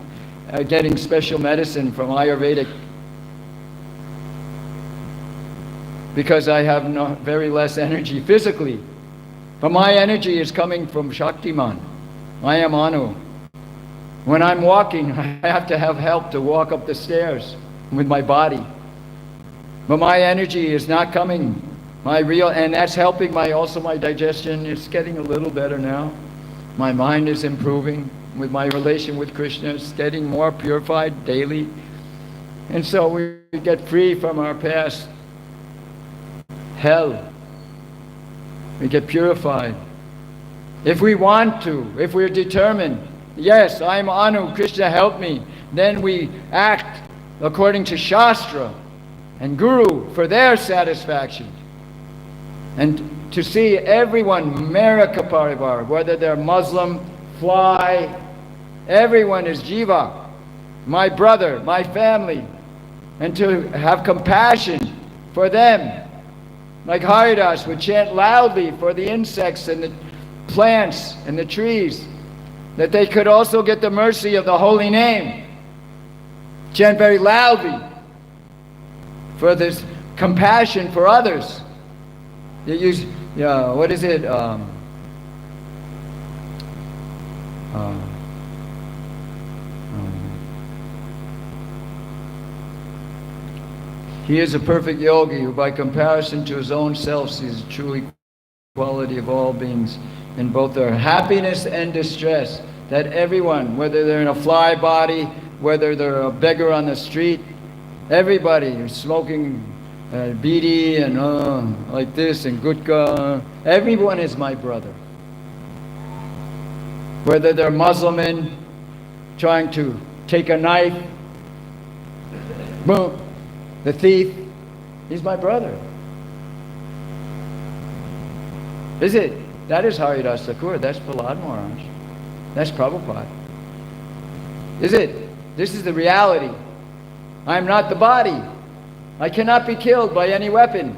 getting special medicine from Ayurvedic because I have very less energy physically. But my energy is coming from Shaktiman. I am Anu. When I'm walking, I have to have help to walk up the stairs with my body. But my energy is not coming. And that's helping also my digestion. It's getting a little better now. My mind is improving with my relation with Krishna. It's getting more purified daily. And so we get free from our past hell. We get purified. If we want to, if we're determined, yes, I'm Anu, Krishna help me, then we act according to Shastra and Guru for their satisfaction. And to see everyone, Meraka Parivar, whether they're Muslim, fly, everyone is Jiva, my brother, my family, and to have compassion for them. Like Haridas would chant loudly for the insects and the plants and the trees, that they could also get the mercy of the holy name. Chant very loudly for this compassion for others. You use, yeah, what is it? He is a perfect yogi who by comparison to his own self sees the true equality of all beings in both their happiness and distress. That everyone, whether they're in a fly body, whether they're a beggar on the street, everybody who's smoking bidi and like this and gutka, everyone is my brother. Whether they're Muslim trying to take a knife, boom, the thief, he's my brother. Is it? That is Haridas Thakur. That's Prahlad Maharaj. That's Prabhupada. Is it? This is the reality. I am not the body. I cannot be killed by any weapon.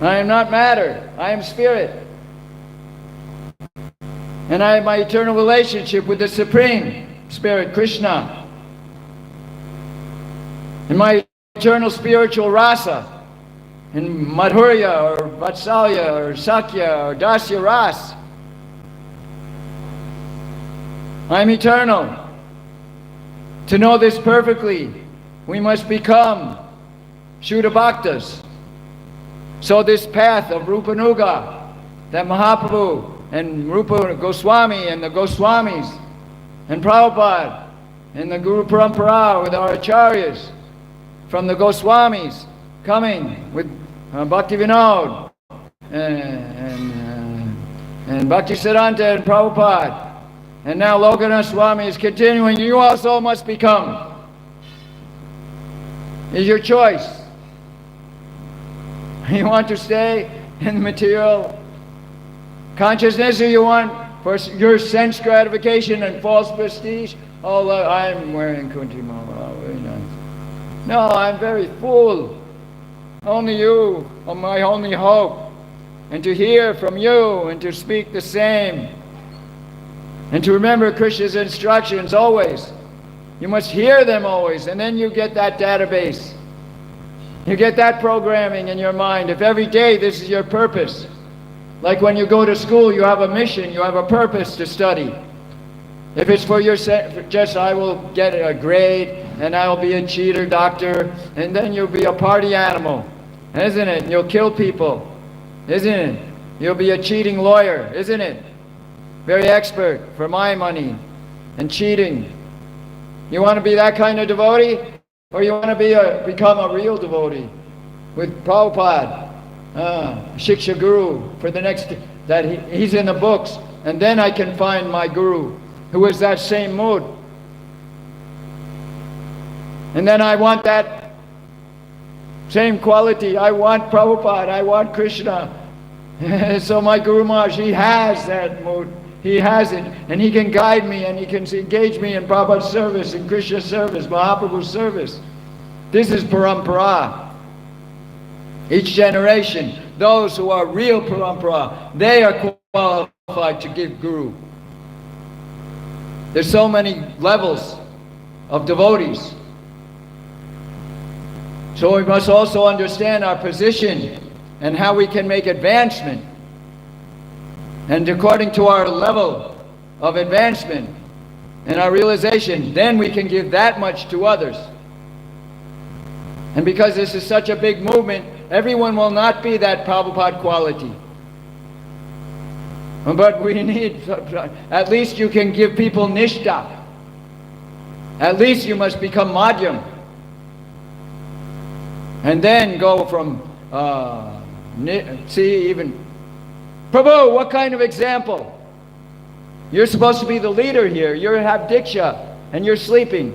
I am not matter. I am spirit. And I have my eternal relationship with the Supreme Spirit, Krishna. And my eternal spiritual rasa, in Madhurya or Vatsalya or Sakya or Dasya Ras. I am eternal. To know this perfectly, we must become Shuddha Bhaktas. So this path of Rupanuga, that Mahaprabhu and Rupa Goswami and the Goswamis and Prabhupada and the Guru Parampara with our Acharyas, from the Goswamis coming with Bhakti Vinod and Bhakti Siddhanta and Prabhupada, and now Lokanath Swami is continuing. You also must become. Is your choice. You want to stay in the material consciousness, or you want for your sense gratification and false prestige? Oh, I'm wearing Kunti Mala, very nice. No, I'm very full. Only you are my only hope. And to hear from you and to speak the same. And to remember Krishna's instructions always. You must hear them always, and then you get that database. You get that programming in your mind. If every day this is your purpose. Like when you go to school, you have a mission, you have a purpose to study. If it's for your just I will get a grade and I'll be a cheater doctor, and then you'll be a party animal, isn't it? And you'll kill people, isn't it? You'll be a cheating lawyer, isn't it? Very expert for my money and cheating. You want to be that kind of devotee? Or you want to become a real devotee with Prabhupada, Shiksha Guru for the next, that he's in the books, and then I can find my Guru who is that same mood. And then I want that same quality. I want Prabhupada, I want Krishna. So my Guru Maharaj, he has that mood. He has it, and he can guide me, and he can engage me in Prabhupada's service, in Krishna's service, Mahaprabhu's service. This is parampara. Each generation, those who are real parampara, they are qualified to give Guru. There's so many levels of devotees. So we must also understand our position and how we can make advancement. And according to our level of advancement and our realization, then we can give that much to others. And because this is such a big movement, everyone will not be that Prabhupada quality. But we need, at least you can give people nishtha. At least you must become madhyam. And then go from, even Prabhu, what kind of example? You're supposed to be the leader here. You have diksha and you're sleeping.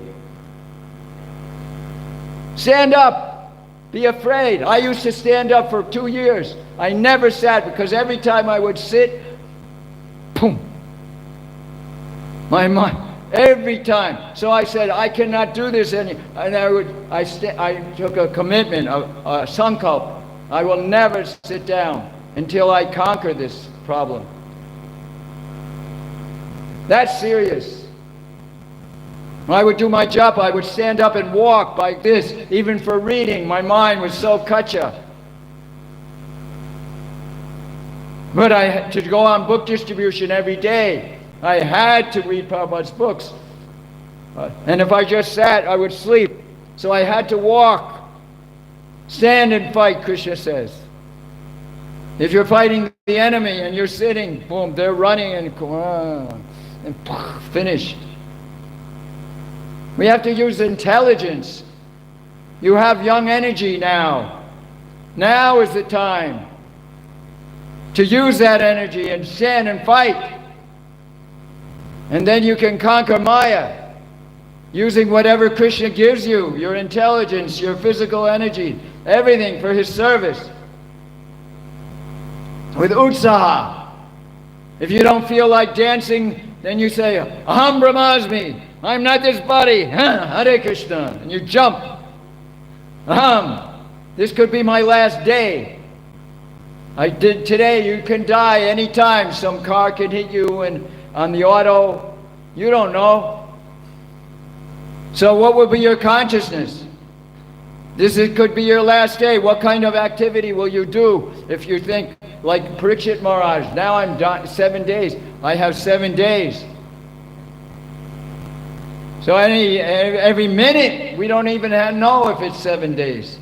Stand up. Be afraid. I used to stand up for 2 years. I never sat because every time I would sit, boom. My mind, every time. So I said, I cannot do this and I took a commitment, a sankalp. I will never sit down until I conquer this problem. That's serious. When I would do my job, I would stand up and walk like this. Even for reading, my mind was so kacha. But I had to go on book distribution every day. I had to read Prabhupada's books. And if I just sat, I would sleep. So I had to walk. Stand and fight, Krishna says. If you're fighting the enemy and you're sitting, boom, they're running and finished. We have to use intelligence. You have young energy now. Now is the time to use that energy and stand and fight. And then you can conquer Maya using whatever Krishna gives you, your intelligence, your physical energy, everything for his service. With utsaha. If you don't feel like dancing, then you say, Aham Brahmasmi, I'm not this body, Hare Krishna, and you jump. Aham, this could be my last day. I did today, you can die anytime. Some car can hit you and on the auto, you don't know. So what will be your consciousness? Could be your last day. What kind of activity will you do if you think, like Parikshit Maharaj, now I'm 7 days. I have 7 days. So every minute, we don't even know if it's 7 days.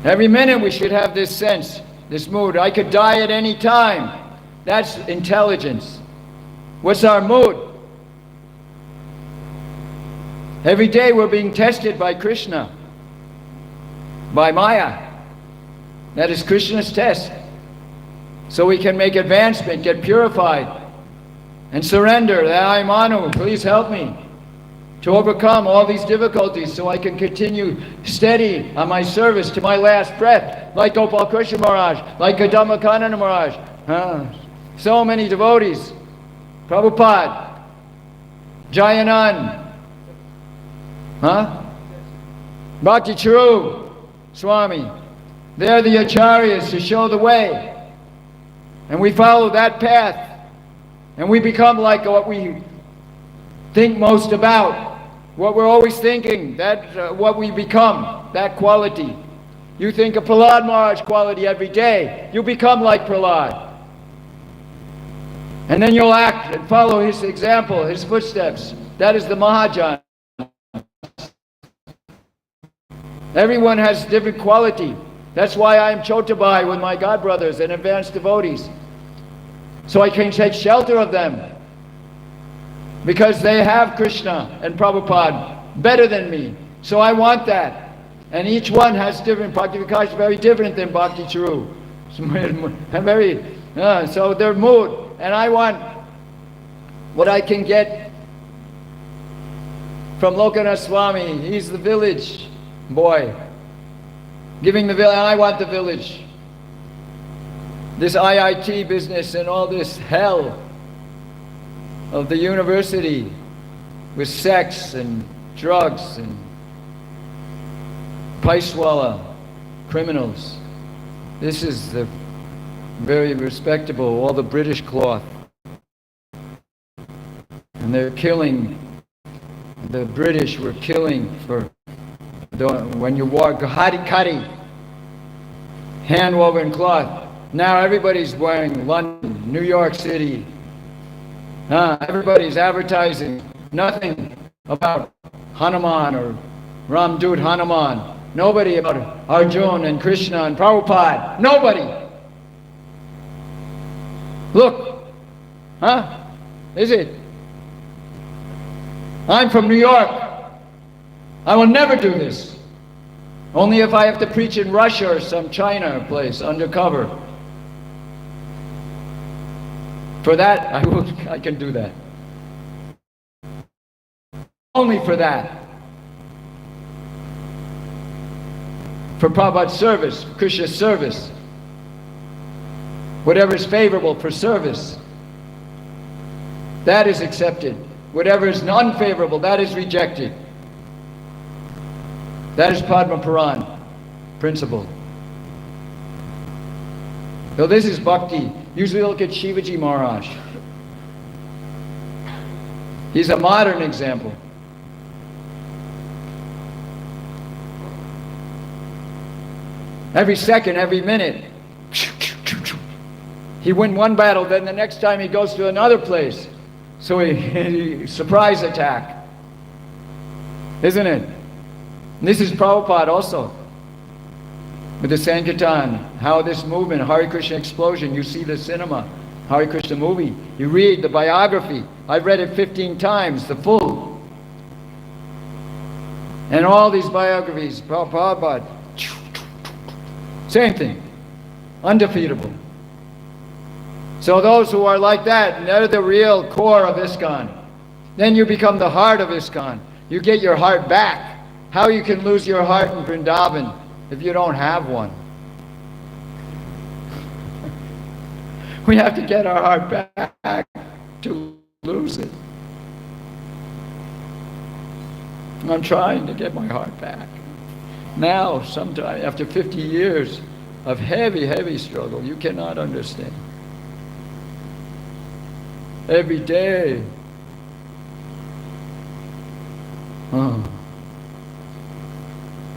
Every minute we should have this sense, this mood. I could die at any time. That's intelligence. What's our mood? Every day we're being tested by Krishna, by Maya. That is Krishna's test. So we can make advancement, get purified, and surrender. That I, Manu, please help me to overcome all these difficulties so I can continue steady on my service to my last breath, like Gopal Krishna Maharaj, like Kadamakanana Maharaj. So many devotees. Prabhupada, Jayanand, Bhakti Charu Swami. They're the acharyas to show the way. And we follow that path. And we become like what we think most about. What we're always thinking, that's what we become, that quality. You think of Prahlad Maharaj quality every day, you become like Prahlad. And then you'll act and follow his example, his footsteps. That is the Mahajan. Everyone has different quality. That's why I am Chotabai with my godbrothers and advanced devotees. So I can take shelter of them. Because they have Krishna and Prabhupada better than me. So I want that. And each one has different. Bhakti Vikas is very different than Bhakti Charu. So their mood. And I want what I can get from Lokanath Swami. He's the village boy. Giving the village, and I want the village. This IIT business and all this hell of the university with sex and drugs and paiswala criminals. This is the very respectable, all the British cloth. And they're killing, the British were killing for, when you walk, Ghati Kari, hand-woven cloth. Now everybody's wearing London, New York City. Everybody's advertising. Nothing about Hanuman or Ramdut Hanuman. Nobody about Arjun and Krishna and Prabhupada. Nobody. Look. Is it? I'm from New York. I will never do this. Only if I have to preach in Russia or some China place undercover. For that, I can do that. Only for that. For Prabhupada's service, Krishna's service. Whatever is favorable for service, that is accepted. Whatever is unfavorable, that is rejected. That is Padma Puran principle. So this is bhakti. Usually look at Shivaji Maharaj. He's a modern example. Every second, every minute. He win one battle, then the next time he goes to another place. So he surprise attack. Isn't it? And this is Prabhupada also. With the Sankirtan, how this movement, Hare Krishna explosion, you see the cinema, Hare Krishna movie, you read the biography. I've read it 15 times, the full. And all these biographies, Prabhupada, same thing, undefeatable. So those who are like that, they're the real core of ISKCON. Then you become the heart of ISKCON. You get your heart back. How you can lose your heart in Vrindavan if you don't have one? We have to get our heart back to lose it. I'm trying to get my heart back. Now, sometime after 50 years of heavy, heavy struggle, you cannot understand. Every day.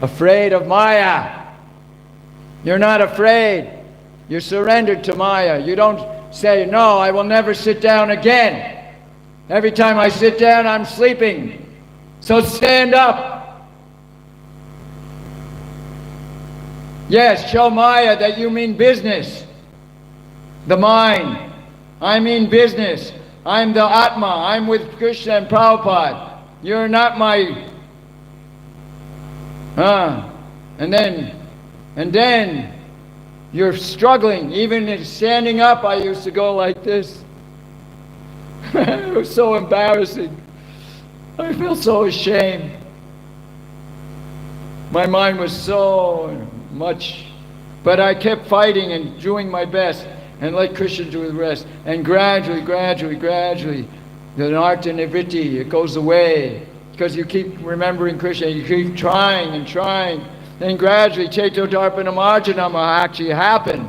Afraid of Maya. You're not afraid. You're surrendered to Maya. You don't say, no, I will never sit down again. Every time I sit down, I'm sleeping. So stand up. Yes, show Maya that you mean business. The mind. I mean business. I'm the Atma. I'm with Krishna and Prabhupada. You're not my... And then you're struggling. Even in standing up, I used to go like this. It was so embarrassing. I felt so ashamed. My mind was so much, but I kept fighting and doing my best and let Krishna do the rest. And gradually, the narta nivritti, it goes away because you keep remembering Krishna, you keep trying and trying. Then gradually, Cheto Darpana Marjanam will actually happen.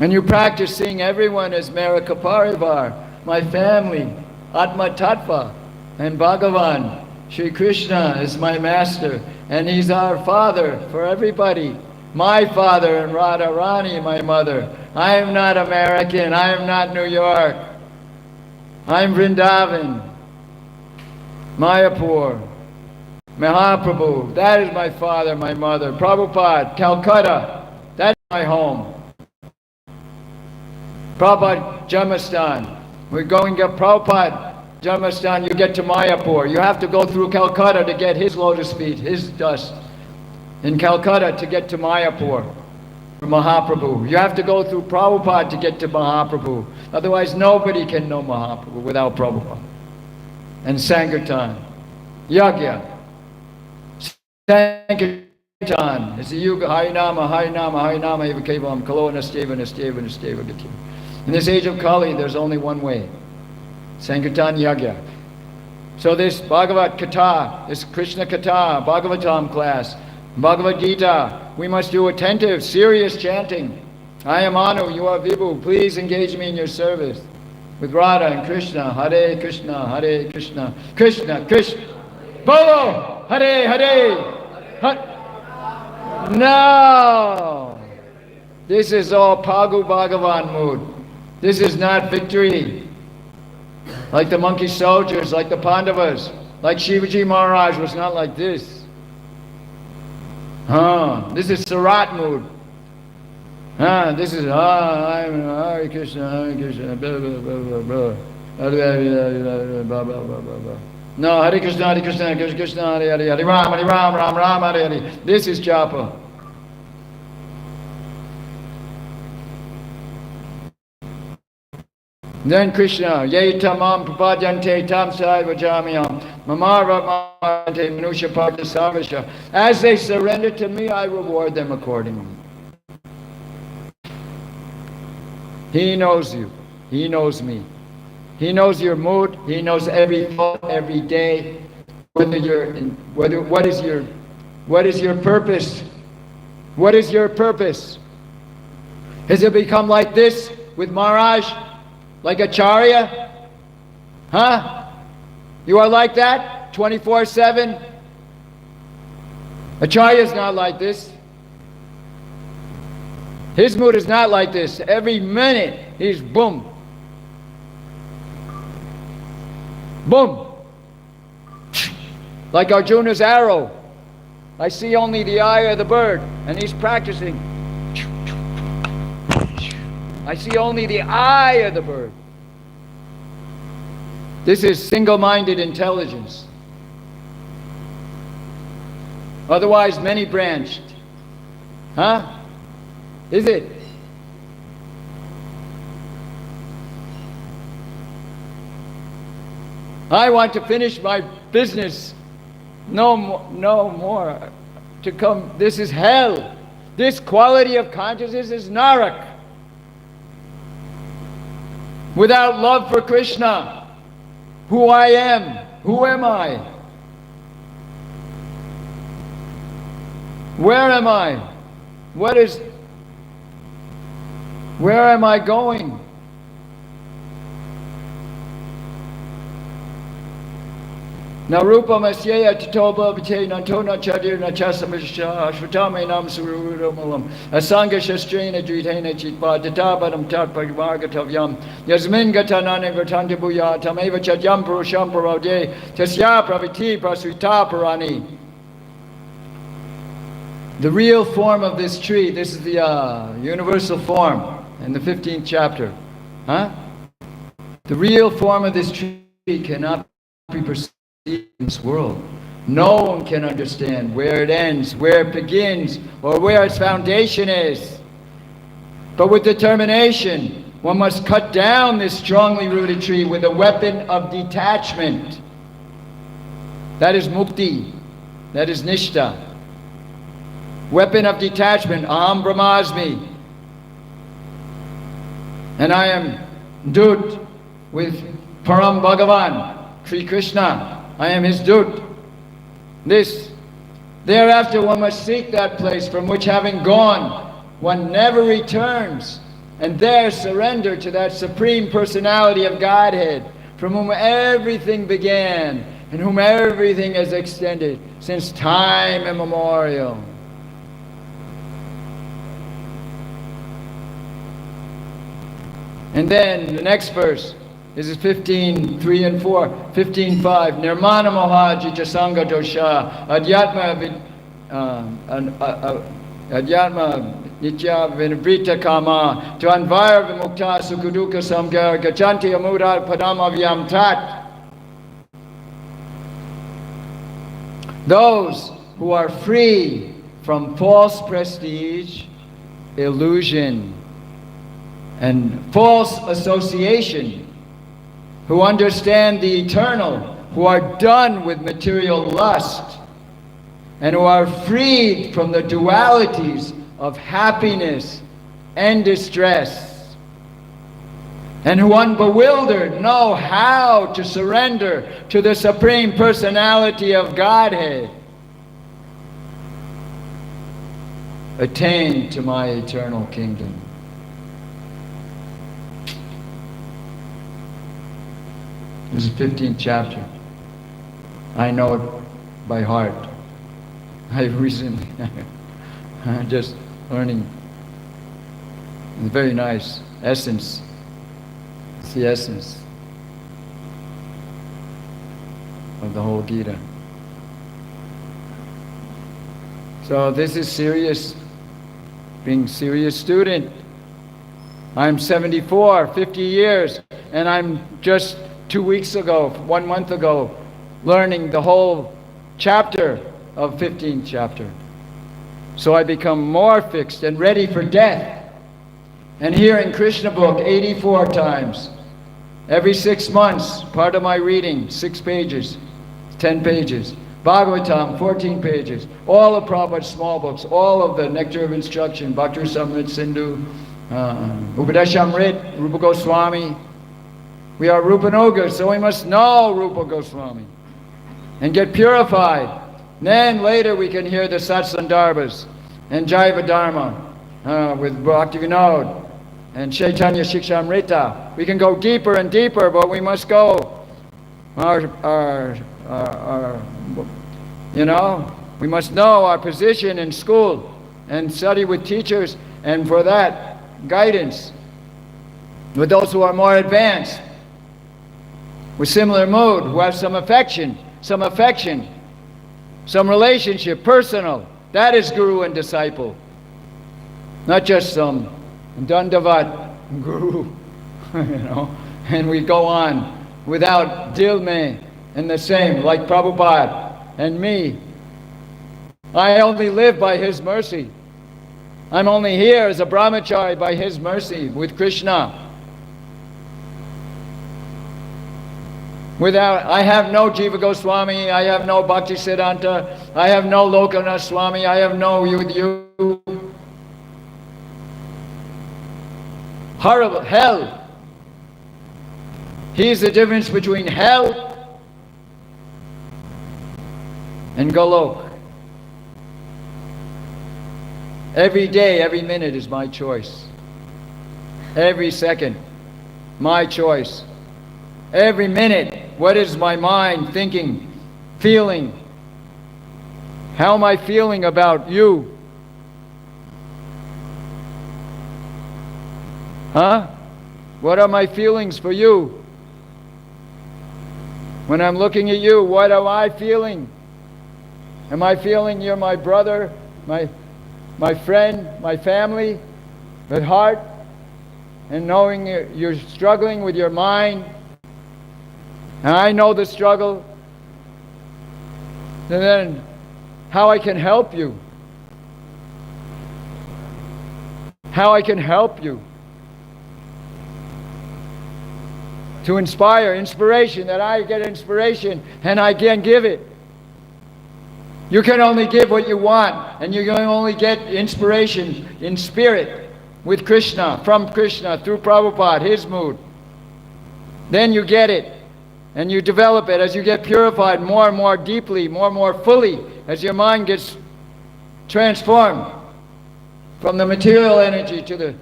And you practice seeing everyone as Meraka Parivar, my family, Atma Tattva, and Bhagavan. Shri Krishna is my master, and he's our father for everybody. My father and Radharani, my mother. I am not American, I am not New York. I'm Vrindavan, Mayapur, Mahaprabhu. That is my father, my mother. Prabhupada, Calcutta, that's my home. Prabhupada, Jamastan. We're going to Prabhupada, Jamastan, you get to Mayapur. You have to go through Calcutta to get his lotus feet, his dust. In Calcutta to get to Mayapur, Mahaprabhu. You have to go through Prabhupada to get to Mahaprabhu. Otherwise nobody can know Mahaprabhu without Prabhupada. And Sankirtan, Yagya, Sankirtan. It's a yuga, Harinama, Harinama, Harinama, Eva Kevam, Kalo, Nasteva, Nasteva, Nasteva, Gati. In this age of Kali, there's only one way. Sankirtan, Yagya. So this Bhagavad Gita, this Krishna Katha, Bhagavatam class, Bhagavad Gita, we must do attentive, serious chanting. I am Anu, you are Vibhu, please engage me in your service. With Radha and Krishna, Hare Krishna, Hare Krishna, Krishna, Krishna. Bolo, Hare Hare. No! This is all Pagu Bhagavan mood. This is not victory. Like the monkey soldiers, like the Pandavas, like Shivaji Maharaj was not like this. This is Sarat mood. This is I'm Hare Krishna, blah, blah, blah, blah, blah. No, Hare Krishna, Hare Krishna, Krishna Krishna, Hare Hare, Hare Ram, Hare Ram, Ram Ram, Hare Hare. This is japa. Then Krishna, Ye tamam prapadyante tam saiva jamyam, mamara mante manusha parta sarvasha. As they surrender to me, I reward them accordingly. He knows you. He knows me. He knows your mood. He knows every thought, every day. What is your purpose? What is your purpose? Has it become like this with Maharaj? Like Acharya? Huh? You are like that 24/7? Acharya is not like this. His mood is not like this. Every minute he's boom. Boom. Like Arjuna's arrow. I see only the eye of the bird, and he's practicing. I see only the eye of the bird. This is single-minded intelligence. Otherwise, many-branched. Huh? Is it? I want to finish my business. No more to come. This is hell. This quality of consciousness is narak. Without love for Krishna, who I am, who am I? Where am I? Where am I going? Na rupa masyeya titoba bite nantona chadir nachasamisha ashvatame nam sururamalam asanga shastrena dritena chitpa databadam tatpagmargatavyam yasmin gatanane vertante buya tameva chadyam purusham parode tasya praviti prasvita parani. The real form of this tree, this is the universal form in the 15th chapter. Huh? The real form of this tree cannot be perceived in this world. No one can understand where it ends, where it begins, or where its foundation is. But with determination, one must cut down this strongly rooted tree with a weapon of detachment. That is mukti. That is nishta. Weapon of detachment, aham brahmasmi. And I am dut with Param Bhagavan, Sri Krishna. I am his dut. Thereafter one must seek that place from which having gone, one never returns, and there surrender to that Supreme Personality of Godhead, from whom everything began, and whom everything has extended since time immemorial. And then the next verse is 15:3 and 4. 15:5. Nirmana moha jijasanga dosha adhyatma nitya vinivrita kama tvanvara vimukta sukuduka samgar gajanti amura padamavyam tat. Those who are free from false prestige, illusion, and false association, who understand the eternal, who are done with material lust, and who are freed from the dualities of happiness and distress, and who unbewildered know how to surrender to the Supreme Personality of Godhead, attain to my eternal kingdom. This is the 15th chapter. I know it by heart. I recently, just learning. It's very nice. Essence. It's the essence of the whole Gita. So this is serious, being serious student. I'm 74, 50 years, and I'm just 2 weeks ago, 1 month ago, learning the whole chapter of 15th chapter. So I become more fixed and ready for death. And here in Krishna book, 84 times. Every 6 months, part of my reading, 6 pages, 10 pages. Bhagavatam, 14 pages. All of Prabhupada's small books, all of the Nectar of Instruction, Bhakti Samrit Sindhu, Upadeshamrit, Rupa Goswami. We are Rupanugas, so we must know Rupa Goswami and get purified. Then later we can hear the Satsandarbhas and Jaiva Dharma with Bhakti Vinod and Chaitanya Shikshamrita. We can go deeper and deeper, but we must go we must know our position in school and study with teachers, and for that, guidance with those who are more advanced, with similar mood, who have some affection, some relationship, personal. That is guru and disciple. Not just some dandavat guru, and we go on without dil mein and the same, like Prabhupada and me. I only live by his mercy. I'm only here as a brahmachari by his mercy with Krishna. I have no Jiva Goswami, I have no Bhakti Siddhanta, I have no Lokanath Swami, I have no you. Horrible, hell. He's the difference between hell and Golok. Every day, every minute is my choice. Every second, my choice. Every minute, what is my mind thinking, feeling? How am I feeling about you? Huh? What are my feelings for you? When I'm looking at you, what am I feeling? Am I feeling you're my brother, my friend, my family, with heart, and knowing you're struggling with your mind, and I know the struggle, and then how I can help you. How I can help you. To inspiration, that I get inspiration and I can give it. You can only give what you want, and you can only get inspiration in spirit with Krishna, from Krishna, through Prabhupada, his mood. Then you get it, and you develop it as you get purified more and more deeply, more and more fully, as your mind gets transformed from the material energy to the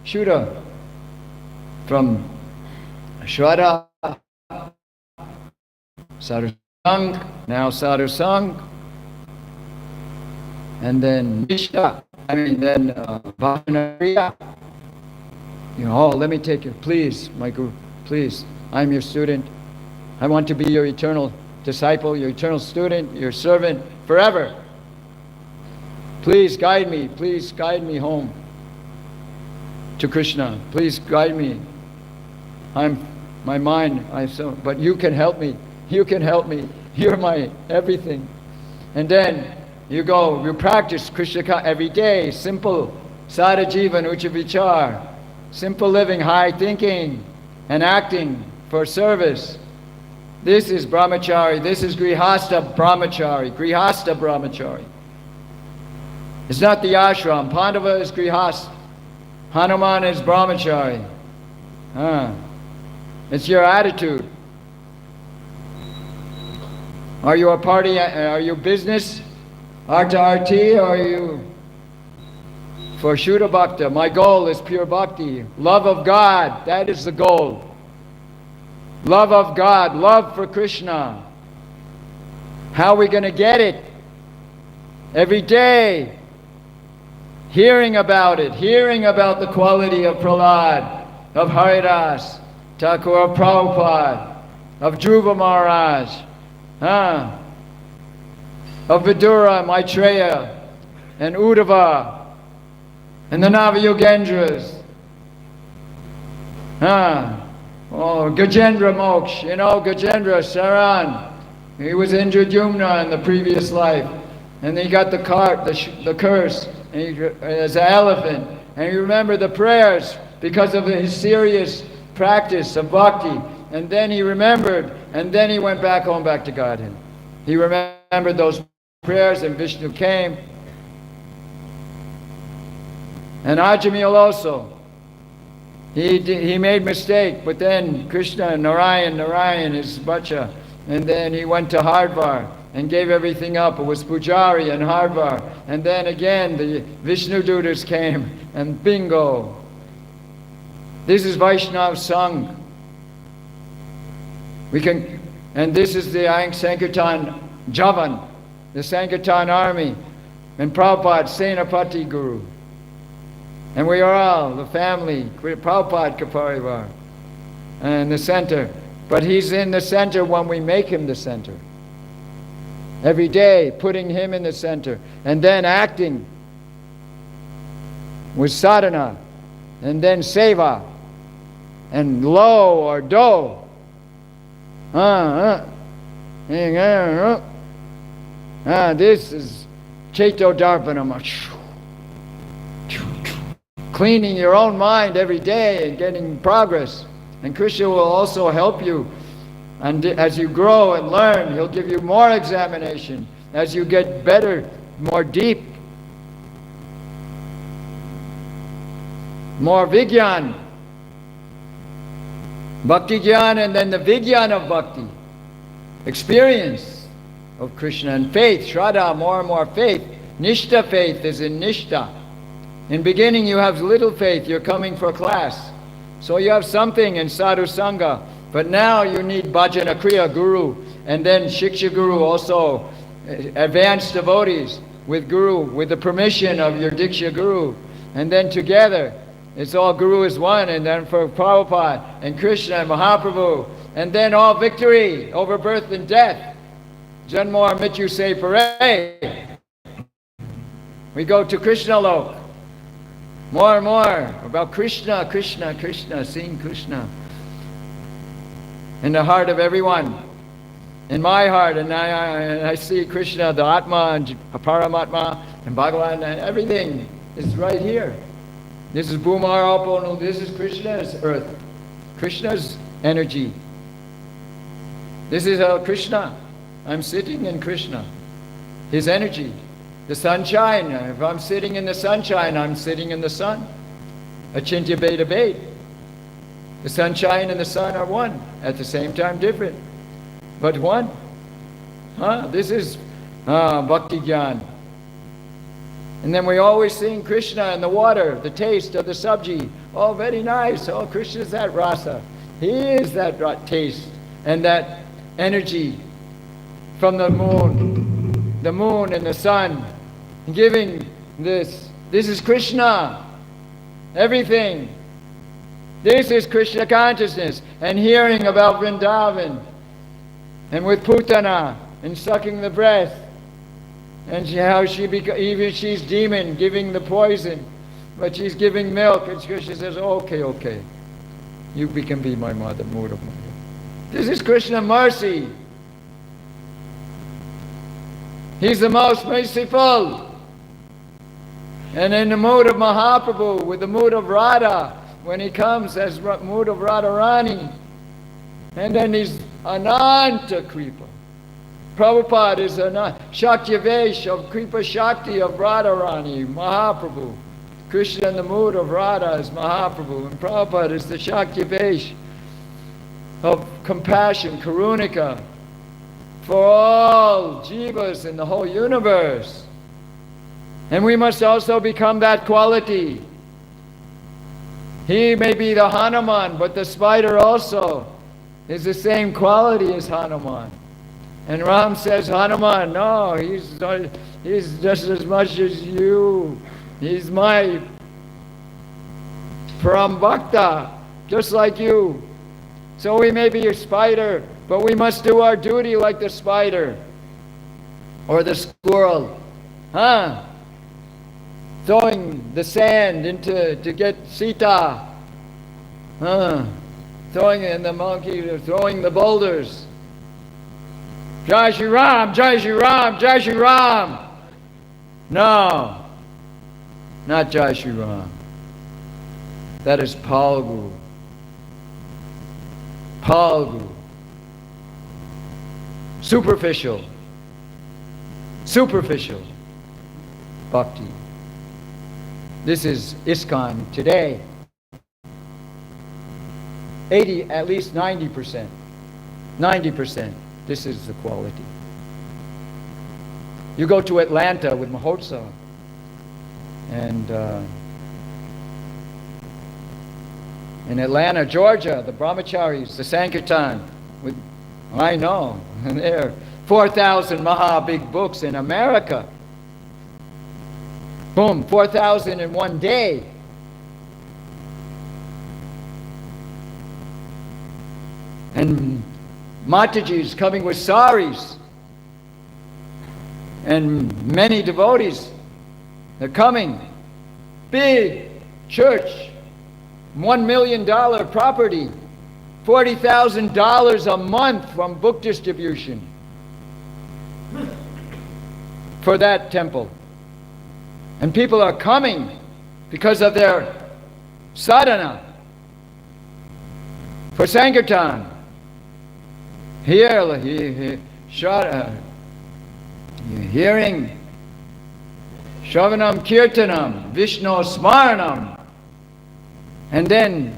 Shuddha, from Shraddha, Sadhusang, now Sadhusang, and then Nishta, then Bhavana. Let me take you, please, my Guru, please, I'm your student. I want to be your eternal disciple, your eternal student, your servant, forever. Please guide me home to Krishna. Please guide me. But you can help me. You can help me. You're my everything. And then you practice Krishna every day. Simple. Sada Jivan Ucha Vichar. Simple living, high thinking, and acting for service. This is brahmachari. This is grihastha brahmachari. It's not the ashram. Pandava is grihastha. Hanuman is brahmachari. It's your attitude. Are you a party? Are you business? Artha Arti? Or are you for Shuddha Bhakta? My goal is pure bhakti. Love of God. That is the goal. Love of God. Love for Krishna. How are we going to get it? Every day. Hearing about it. Hearing about the quality of Prahlad, of Haridas, Thakur, of Prabhupada, of Dhruva Maharaj, of Vidura, Maitreya, and Uddhava, and the Navayogendras. Gajendra Moksh, Gajendra Saran. He was Indradyumna in the previous life. And he got the curse, and as an elephant. And you remember the prayers because of his serious practice of bhakti. And then he remembered, and then he went back home, back to Godhead. He remembered those prayers, and Vishnu came. And Ajamil also. He made mistake, but then Krishna, Narayan, his bacha. And then he went to Hardwar and gave everything up. It was Pujari and Hardwar. And then again the Vishnu Dutas came, and bingo. This is Vaishnav Sangh. And this is the Sankirtan Javan, the Sankirtan army, and Prabhupada, Senapati Guru. And we are all the family, Prabhupada Kaparivar, and the center. But he's in the center when we make him the center. Every day, putting him in the center, and then acting with sadhana, and then seva, and lo or do. This is Chaito Darpanam. Cleaning your own mind every day and getting progress. And Krishna will also help you. And as you grow and learn, he'll give you more examination. As you get better, more deep, more Vigyan. Bhakti Gyan, and then the Vigyan of Bhakti. Experience of Krishna and faith. Shraddha, more and more faith. Nishta faith is in Nishta. In beginning you have little faith, you're coming for class. So you have something in Sadhu Sangha. But now you need Bhajana Kriya Guru, and then Shiksha Guru also, advanced devotees with Guru, with the permission of your Diksha Guru. And then together, it's all Guru is one, and then for Prabhupada and Krishna and Mahaprabhu, and then all victory over birth and death. Janmor Mityu Se Pare. We go to Krishna Lok. More and more about Krishna, Krishna, Krishna, seeing Krishna in the heart of everyone, in my heart, and I see Krishna, the Atma, and Paramatma, and Bhagavan, and everything is right here. This is Bhumar Alponu, this is Krishna's earth, Krishna's energy. This is Krishna. I'm sitting in Krishna, his energy. The sunshine, if I'm sitting in the sunshine, I'm sitting in the sun. Achintya Beta Beta. The sunshine and the sun are one, at the same time different, but one. This is Bhakti Gyan. And then we always sing Krishna in the water, the taste of the sabji. Oh, very nice. Oh, Krishna is that rasa. He is that taste and that energy from the moon and the sun, giving this. This is Krishna. Everything. This is Krishna consciousness, and hearing about Vrindavan, and with Putana, and sucking the breath, and how even she's demon, giving the poison, but she's giving milk, and Krishna says, okay, you can be my mother, mood of mother. This is Krishna mercy. He's the most merciful. And in the mood of Mahaprabhu, with the mood of Radha, when he comes as mood of Radharani, and then he's Ananta Kripa. Prabhupada is Shaktivesh of Kripa Shakti of Radharani, Mahaprabhu. Krishna in the mood of Radha is Mahaprabhu, and Prabhupada is the Shaktivesh of compassion, Karunika, for all jivas in the whole universe. And we must also become that quality. He may be the Hanuman, but the spider also is the same quality as Hanuman. And Ram says, Hanuman, no, he's just as much as you. He's my Param Bhakta, just like you. So we may be a spider, but we must do our duty like the spider or the squirrel. Throwing the sand to get Sita. Throwing in the monkey, throwing the boulders. Jai Shri Ram, Jai Shri Ram, Jai Shri Ram. No, not Jai Shri Ram. That is Palgu. Palgu. Superficial bhakti. This is ISKCON today. At least 90%. 90%. This is the quality. You go to Atlanta with Mahotsav, and in Atlanta, Georgia, the Brahmacharis, the Sankirtan, with I know. And there are 4,000 Maha big books in America. Boom, 4,000 in one day. And Mataji's coming with saris. And many devotees, they're coming. Big church, $1 million property, $40,000 a month from book distribution for that temple. And people are coming because of their sadhana for Sankirtan. Here, hearing Shravanam Kirtanam, Vishnu Smaranam, and then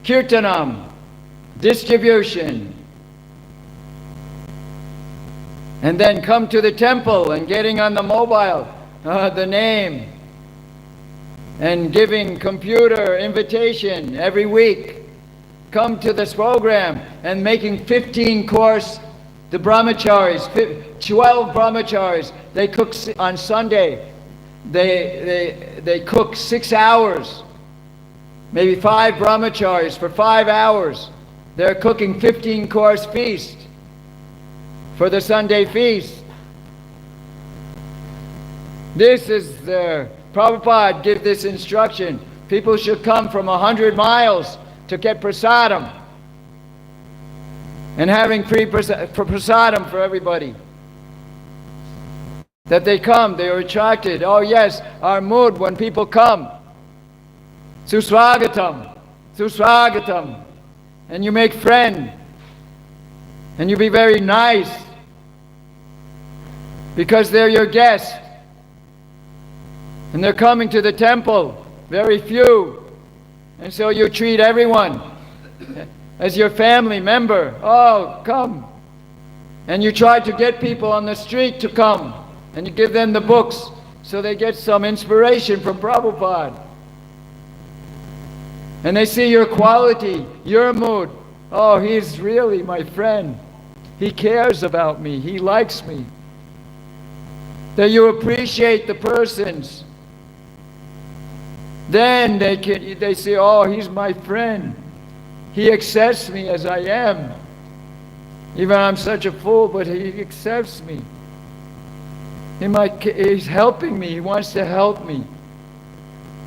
Kirtanam, distribution, and then come to the temple and getting on the mobile, the name, and giving computer invitation every week. Come to this program and making 15 course, the brahmacharis, 12 brahmacharis, they cook on Sunday. They cook 6 hours, maybe 5 brahmacharis for 5 hours. They're cooking 15 course feast for the Sunday feast. This is the Prabhupada give this instruction. People should come from 100 miles to get prasadam, and having free prasadam for everybody. That they come, they are attracted. Oh yes, our mood when people come. Suswagatam, suswagatam. And you make friend. And you be very nice. Because they're your guests. And they're coming to the temple, very few. And so you treat everyone as your family member. Oh, come. And you try to get people on the street to come. And you give them the books so they get some inspiration from Prabhupada. And they see your quality, your mood. Oh, he's really my friend. He cares about me. He likes me. That you appreciate the persons. Then they say, oh, he's my friend. He accepts me as I am. Even I'm such a fool, but he accepts me. He's helping me. He wants to help me.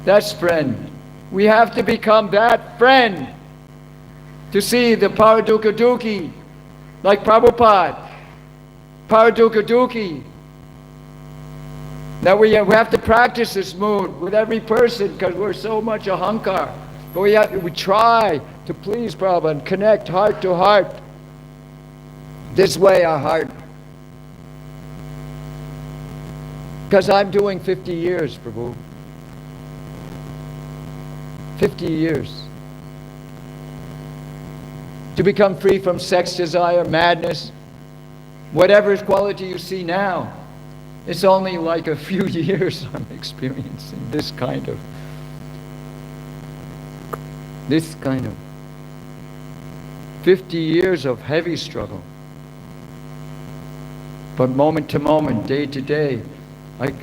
That's friend. We have to become that friend to see the Paraduka Duki, like Prabhupada. Paraduka Duki. That we have to practice this mood with every person because we're so much ahankar. But we try to please Prabhupada and connect heart to heart. This way our heart. Because I'm doing 50 years, Prabhu. 50 years. To become free from sex desire, madness, whatever quality you see now, it's only like a few years I'm experiencing this kind of 50 years of heavy struggle. But moment to moment, day to day, like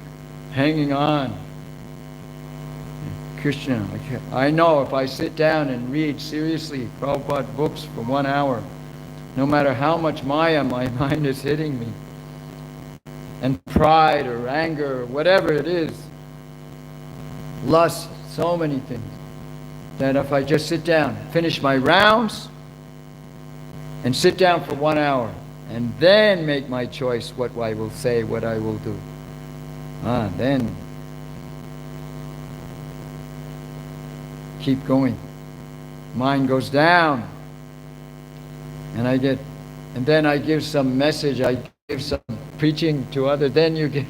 hanging on. Krishna, I know if I sit down and read seriously Prabhupada books for 1 hour, no matter how much Maya my mind is hitting me, and pride or anger or whatever it is, lust, so many things, that if I just sit down, finish my rounds, and sit down for 1 hour, and then make my choice what I will say, what I will do. Then keep going. Mind goes down, and then I give some message, I give some preaching to others, then you get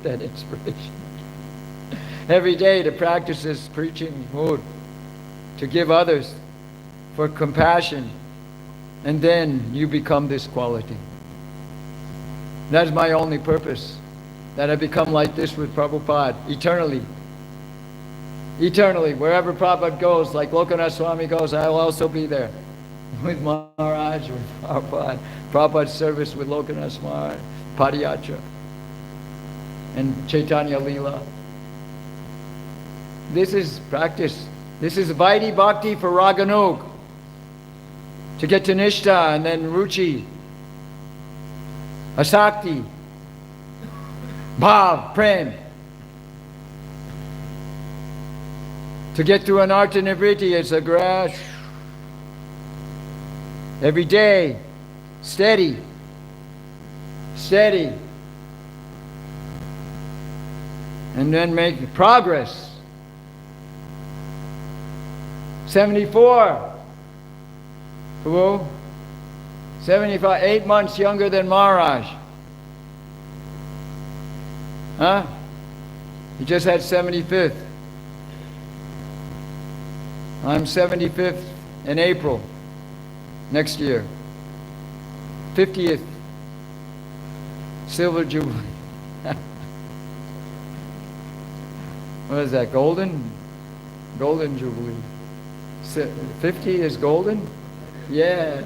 that inspiration. Every day to practice this preaching mood, to give others for compassion, and then you become this quality. That's my only purpose, that I become like this with Prabhupada, eternally. Eternally, wherever Prabhupada goes, like Lokanath Swami goes, I'll also be there. with Maharaj, with Prabhupada. Prabhupada's service with Lokanath Maharaj, Padayatra, and Chaitanya Leela. This is practice. This is Vaidhi Bhakti for Raganuk. To get to Nishta and then Ruchi, Asakti, Bhav, Prem. To get to Anartha Nivritti, it's a grass. Every day, steady, steady. And then make progress. 74. Prabhu, 75, 8 months younger than Maharaj. Huh? He just had 75th. I'm 75th in April next year. 50th Silver Jubilee. What is that, golden? Golden Jubilee. 50 is golden? Yeah.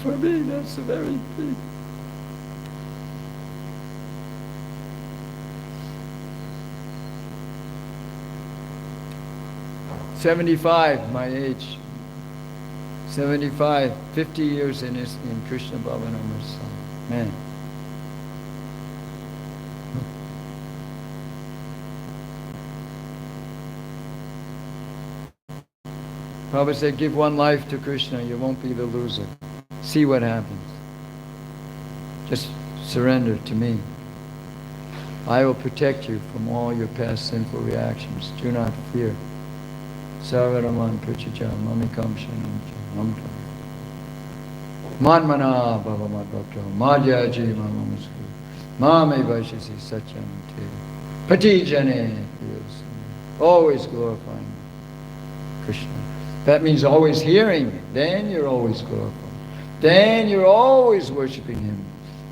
For me, that's a very big. $75, my age. 75, 50 years in Krishna Bhavanama's son. Man. Prabhupada said, give one life to Krishna, you won't be the loser. See what happens. Just surrender to me. I will protect you from all your past sinful reactions. Do not fear. Sarvaraman Prachicha Mamikam Shanam Manmana Bhavamat Bhakta Madhyaji Mamamasku Mame Vaishasi Satyam Te Patijane. Always glorifying Krishna. That means always hearing. Then you're always glorifying. Then you're always worshiping Him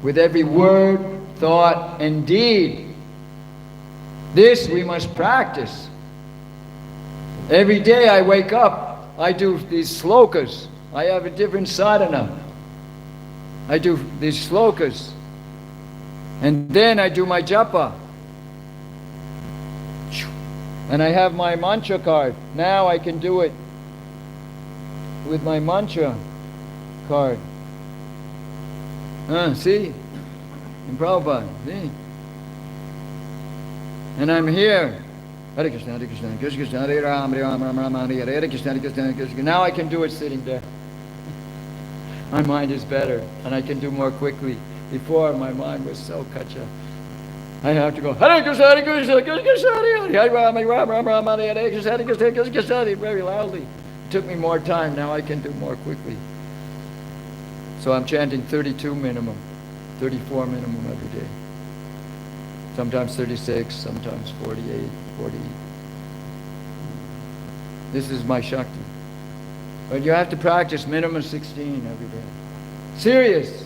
with every word, thought, and deed. This we must practice. Every day I wake up, I do these slokas. I have a different sadhana. I do these slokas. And then I do my japa. And I have my mantra card. Now I can do it with my mantra card. See? In Prabhupada, see? And I'm here. Hare Krishna, Hare Krishna, Krishna Krishna, Hare Ram, Hare Ram, Ram Ram, Hare Hare, Hare Krishna, Hare Krishna, Hare Krishna. Now I can do it sitting there. My mind is better, and I can do more quickly. Before, my mind was so kacha. I have to go, Hare Krishna, Hare Krishna, Krishna Krishna, Hare Hare, Hare Ram, Hare Ram, Ram Ram, Hare Hare, Krishna, Hare Krishna, Krishna Krishna, Hare, very loudly. It took me more time. Now I can do more quickly. So I'm chanting 32 minimum, 34 minimum every day. Sometimes 36, sometimes 48, 40. This is my Shakti. But you have to practice minimum 16 every day. Serious.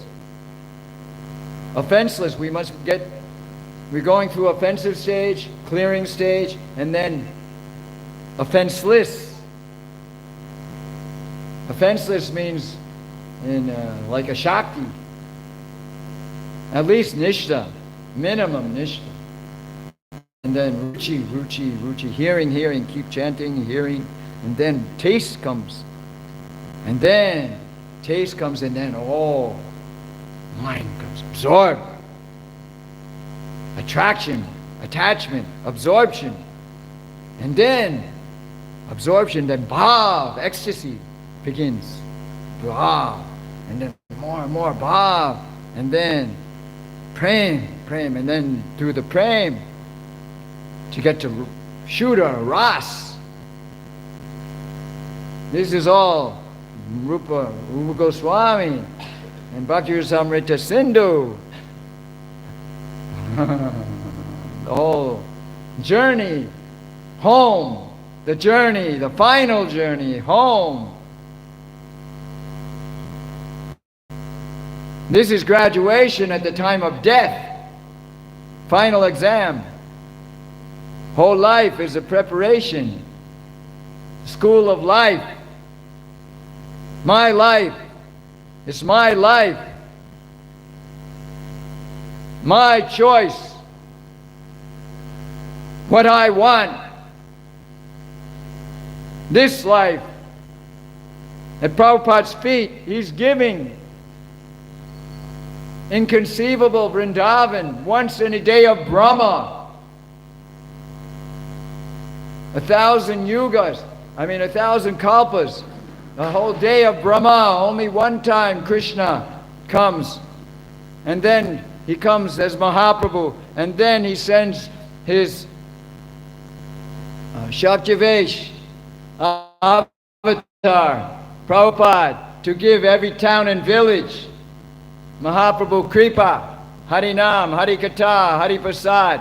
Offenseless. We're going through offensive stage, clearing stage, and then offenseless. Offenseless means like a Shakti. At least Nishta. Minimum Nishta. And then Ruchi, Ruchi, Ruchi. Hearing, hearing. Keep chanting, hearing. And then taste comes. And then taste comes, and then mind comes. Absorb. Attraction, attachment, absorption. And then absorption, then bhav, ecstasy begins. Bhav. And then more and more bhav. And then prem, prem. And then through the prem to get to Shuddha, Ras. This is all Rupa Goswami and Bhakti Rasamrita Sindhu. The whole journey home, the journey, the final journey home. This is graduation at the time of death, final exam. Whole life is a preparation, school of life. My life. It's my life. My choice. What I want. This life. At Prabhupada's feet, he's giving inconceivable Vrindavan, once in a day of Brahma. 1,000 yugas, 1,000 kalpas, a whole day of Brahma. Only one time Krishna comes, and then he comes as Mahaprabhu, and then he sends his Shaktivesh avatar, Prabhupada, to give every town and village Mahaprabhu Kripa, Harinam, Harikatha, Hariprasad.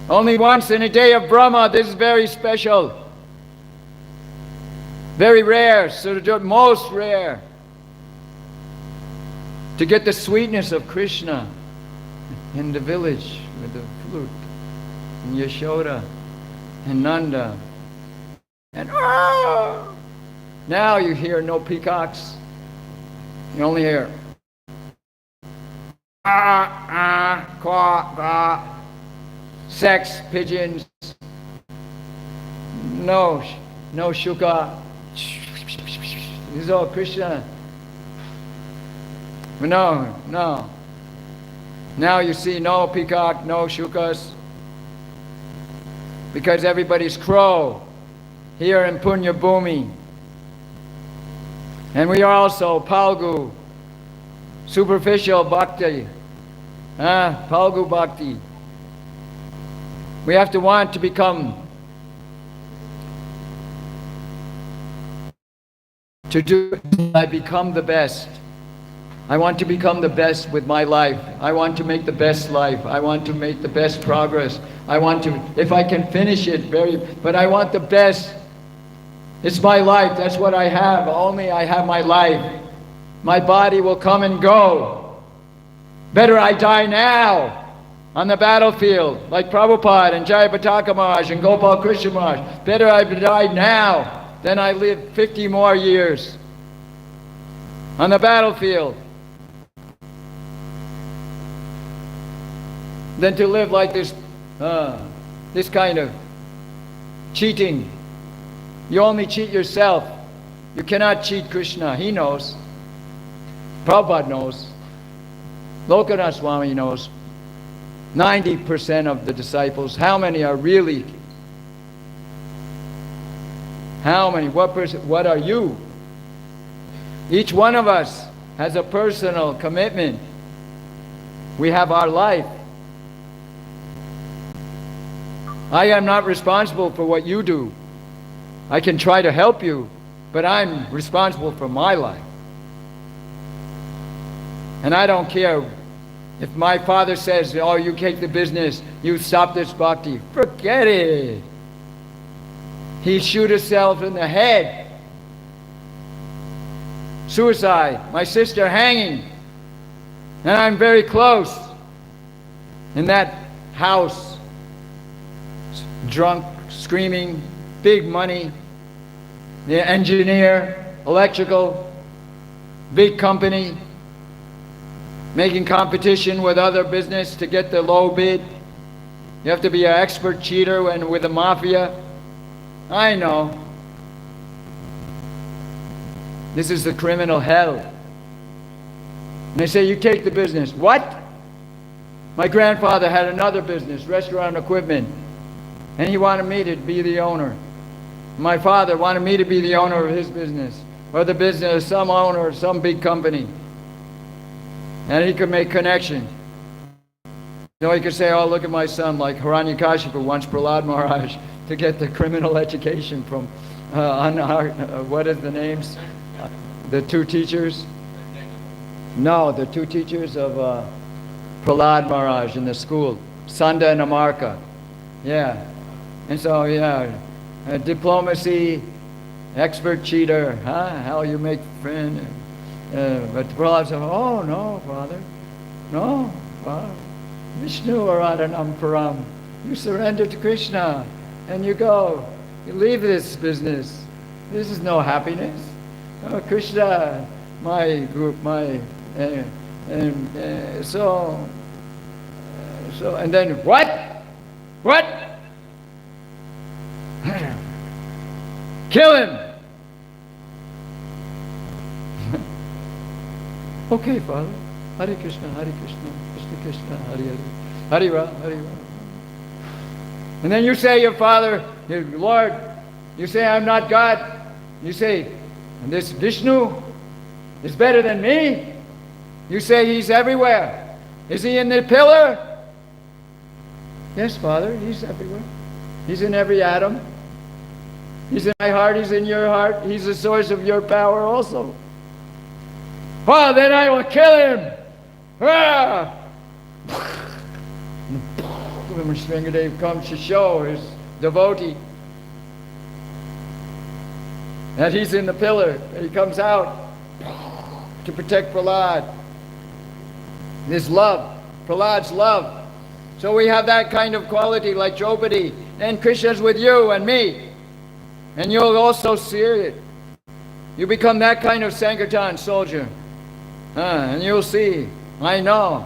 Only once in a day of Brahma. This is very special. Very rare, most rare. To get the sweetness of Krishna in the village with the flute, and Yashoda, and Nanda. And now you hear no peacocks. You only hear quack, sex pigeons. No shuka. This is all Krishna. But no. Now you see no peacock, no shukas. Because everybody's crow here in Punya Bhumi. And we are also Palgu, superficial bhakti, Palgu bhakti. We have to want to become, I become the best. I want to become the best with my life. I want to make the best life. I want to make the best progress. I want to, if I can finish it, but I want the best. It's my life, that's what I have. Only I have my life. My body will come and go. Better I die now on the battlefield, like Prabhupada and Jayapataka Maharaj and Gopal Krishna Maharaj. Better I die now than I live 50 more years on the battlefield than to live like this kind of cheating. You only cheat yourself. You cannot cheat Krishna. He knows. Prabhupada knows. Lokanath Swami knows. 90% of the disciples, how many are really? How many? What are you? Each one of us has a personal commitment. We have our life. I am not responsible for what you do. I can try to help you, but I'm responsible for my life. And I don't care if my father says, oh, you take the business, you stop this bhakti. Forget it. He shoot himself in the head. Suicide. My sister hanging. And I'm very close. In that house. Drunk, screaming, big money. The engineer, electrical, big company. Making competition with other business to get the low bid. You have to be an expert cheater and with the mafia. I know. This is the criminal hell. And they say, you take the business. What? My grandfather had another business, restaurant equipment. And he wanted me to be the owner. My father wanted me to be the owner of his business. Or the business of some owner of some big company. And he could make connection. You know, he could say, oh, look at my son, like Hiranyakashipu wants Prahlad Maharaj to get the criminal education from, what is the names? The two teachers? No, the two teachers of Prahlad Maharaj in the school, Sanda and Amarka. Yeah. And so, yeah, diplomacy, expert cheater, how you make friend. But Prahlad said, oh, no, Father. No, Father. Vishnu Aradhanam Param. You surrender to Krishna and you go. You leave this business. This is no happiness. Oh, Krishna, my group, my, so, and then what? What? Kill him. Okay, Father. Hare Krishna, Hare Krishna, Krishna Krishna, Hare Hare, Hare Ram, Hare Ram. And then you say, your Father, your Lord, you say, I'm not God. You say, this Vishnu is better than me. You say he's everywhere. Is he in the pillar? Yes, Father, he's everywhere. He's in every atom. He's in my heart, he's in your heart. He's the source of your power also. Well, then I will kill him. Ah! When Sringadev comes to show his devotee that he's in the pillar, and he comes out to protect Prahlad. His love, Prahlad's love. So we have that kind of quality like Draupadi, and Krishna's with you and me. And you'll also see it. You become that kind of Sankirtan soldier. And you'll see, I know.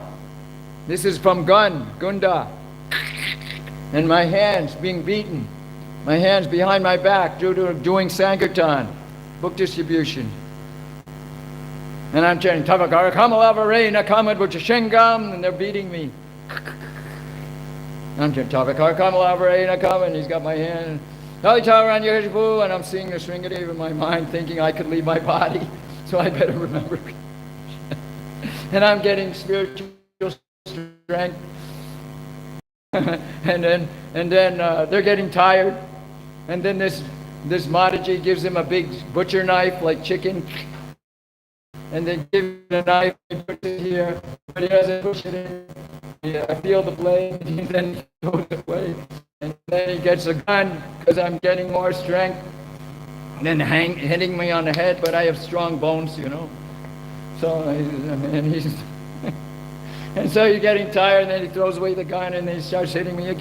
This is from Gunda. And my hands being beaten. My hands behind my back due to doing Sankirtan, book distribution. And I'm chanting, Tavakara Kamalavarena Kamadvachashengam, and they're beating me. I'm chanting, Tavakara Kamalavarena Kam, and he's got my hand. And I'm seeing the Sringadev in my mind, thinking I could leave my body, so I better remember. And I'm getting spiritual strength. and then they're getting tired. And then this Mataji gives him a big butcher knife like chicken. And they give him a knife, he puts it here, but he doesn't push it in. Yeah, I feel the blade, and then he throws it away. And then he gets a gun, because I'm getting more strength. And then hitting me on the head, but I have strong bones, you know. So, and so you're getting tired, and then he throws away the gun, and then he starts hitting me again.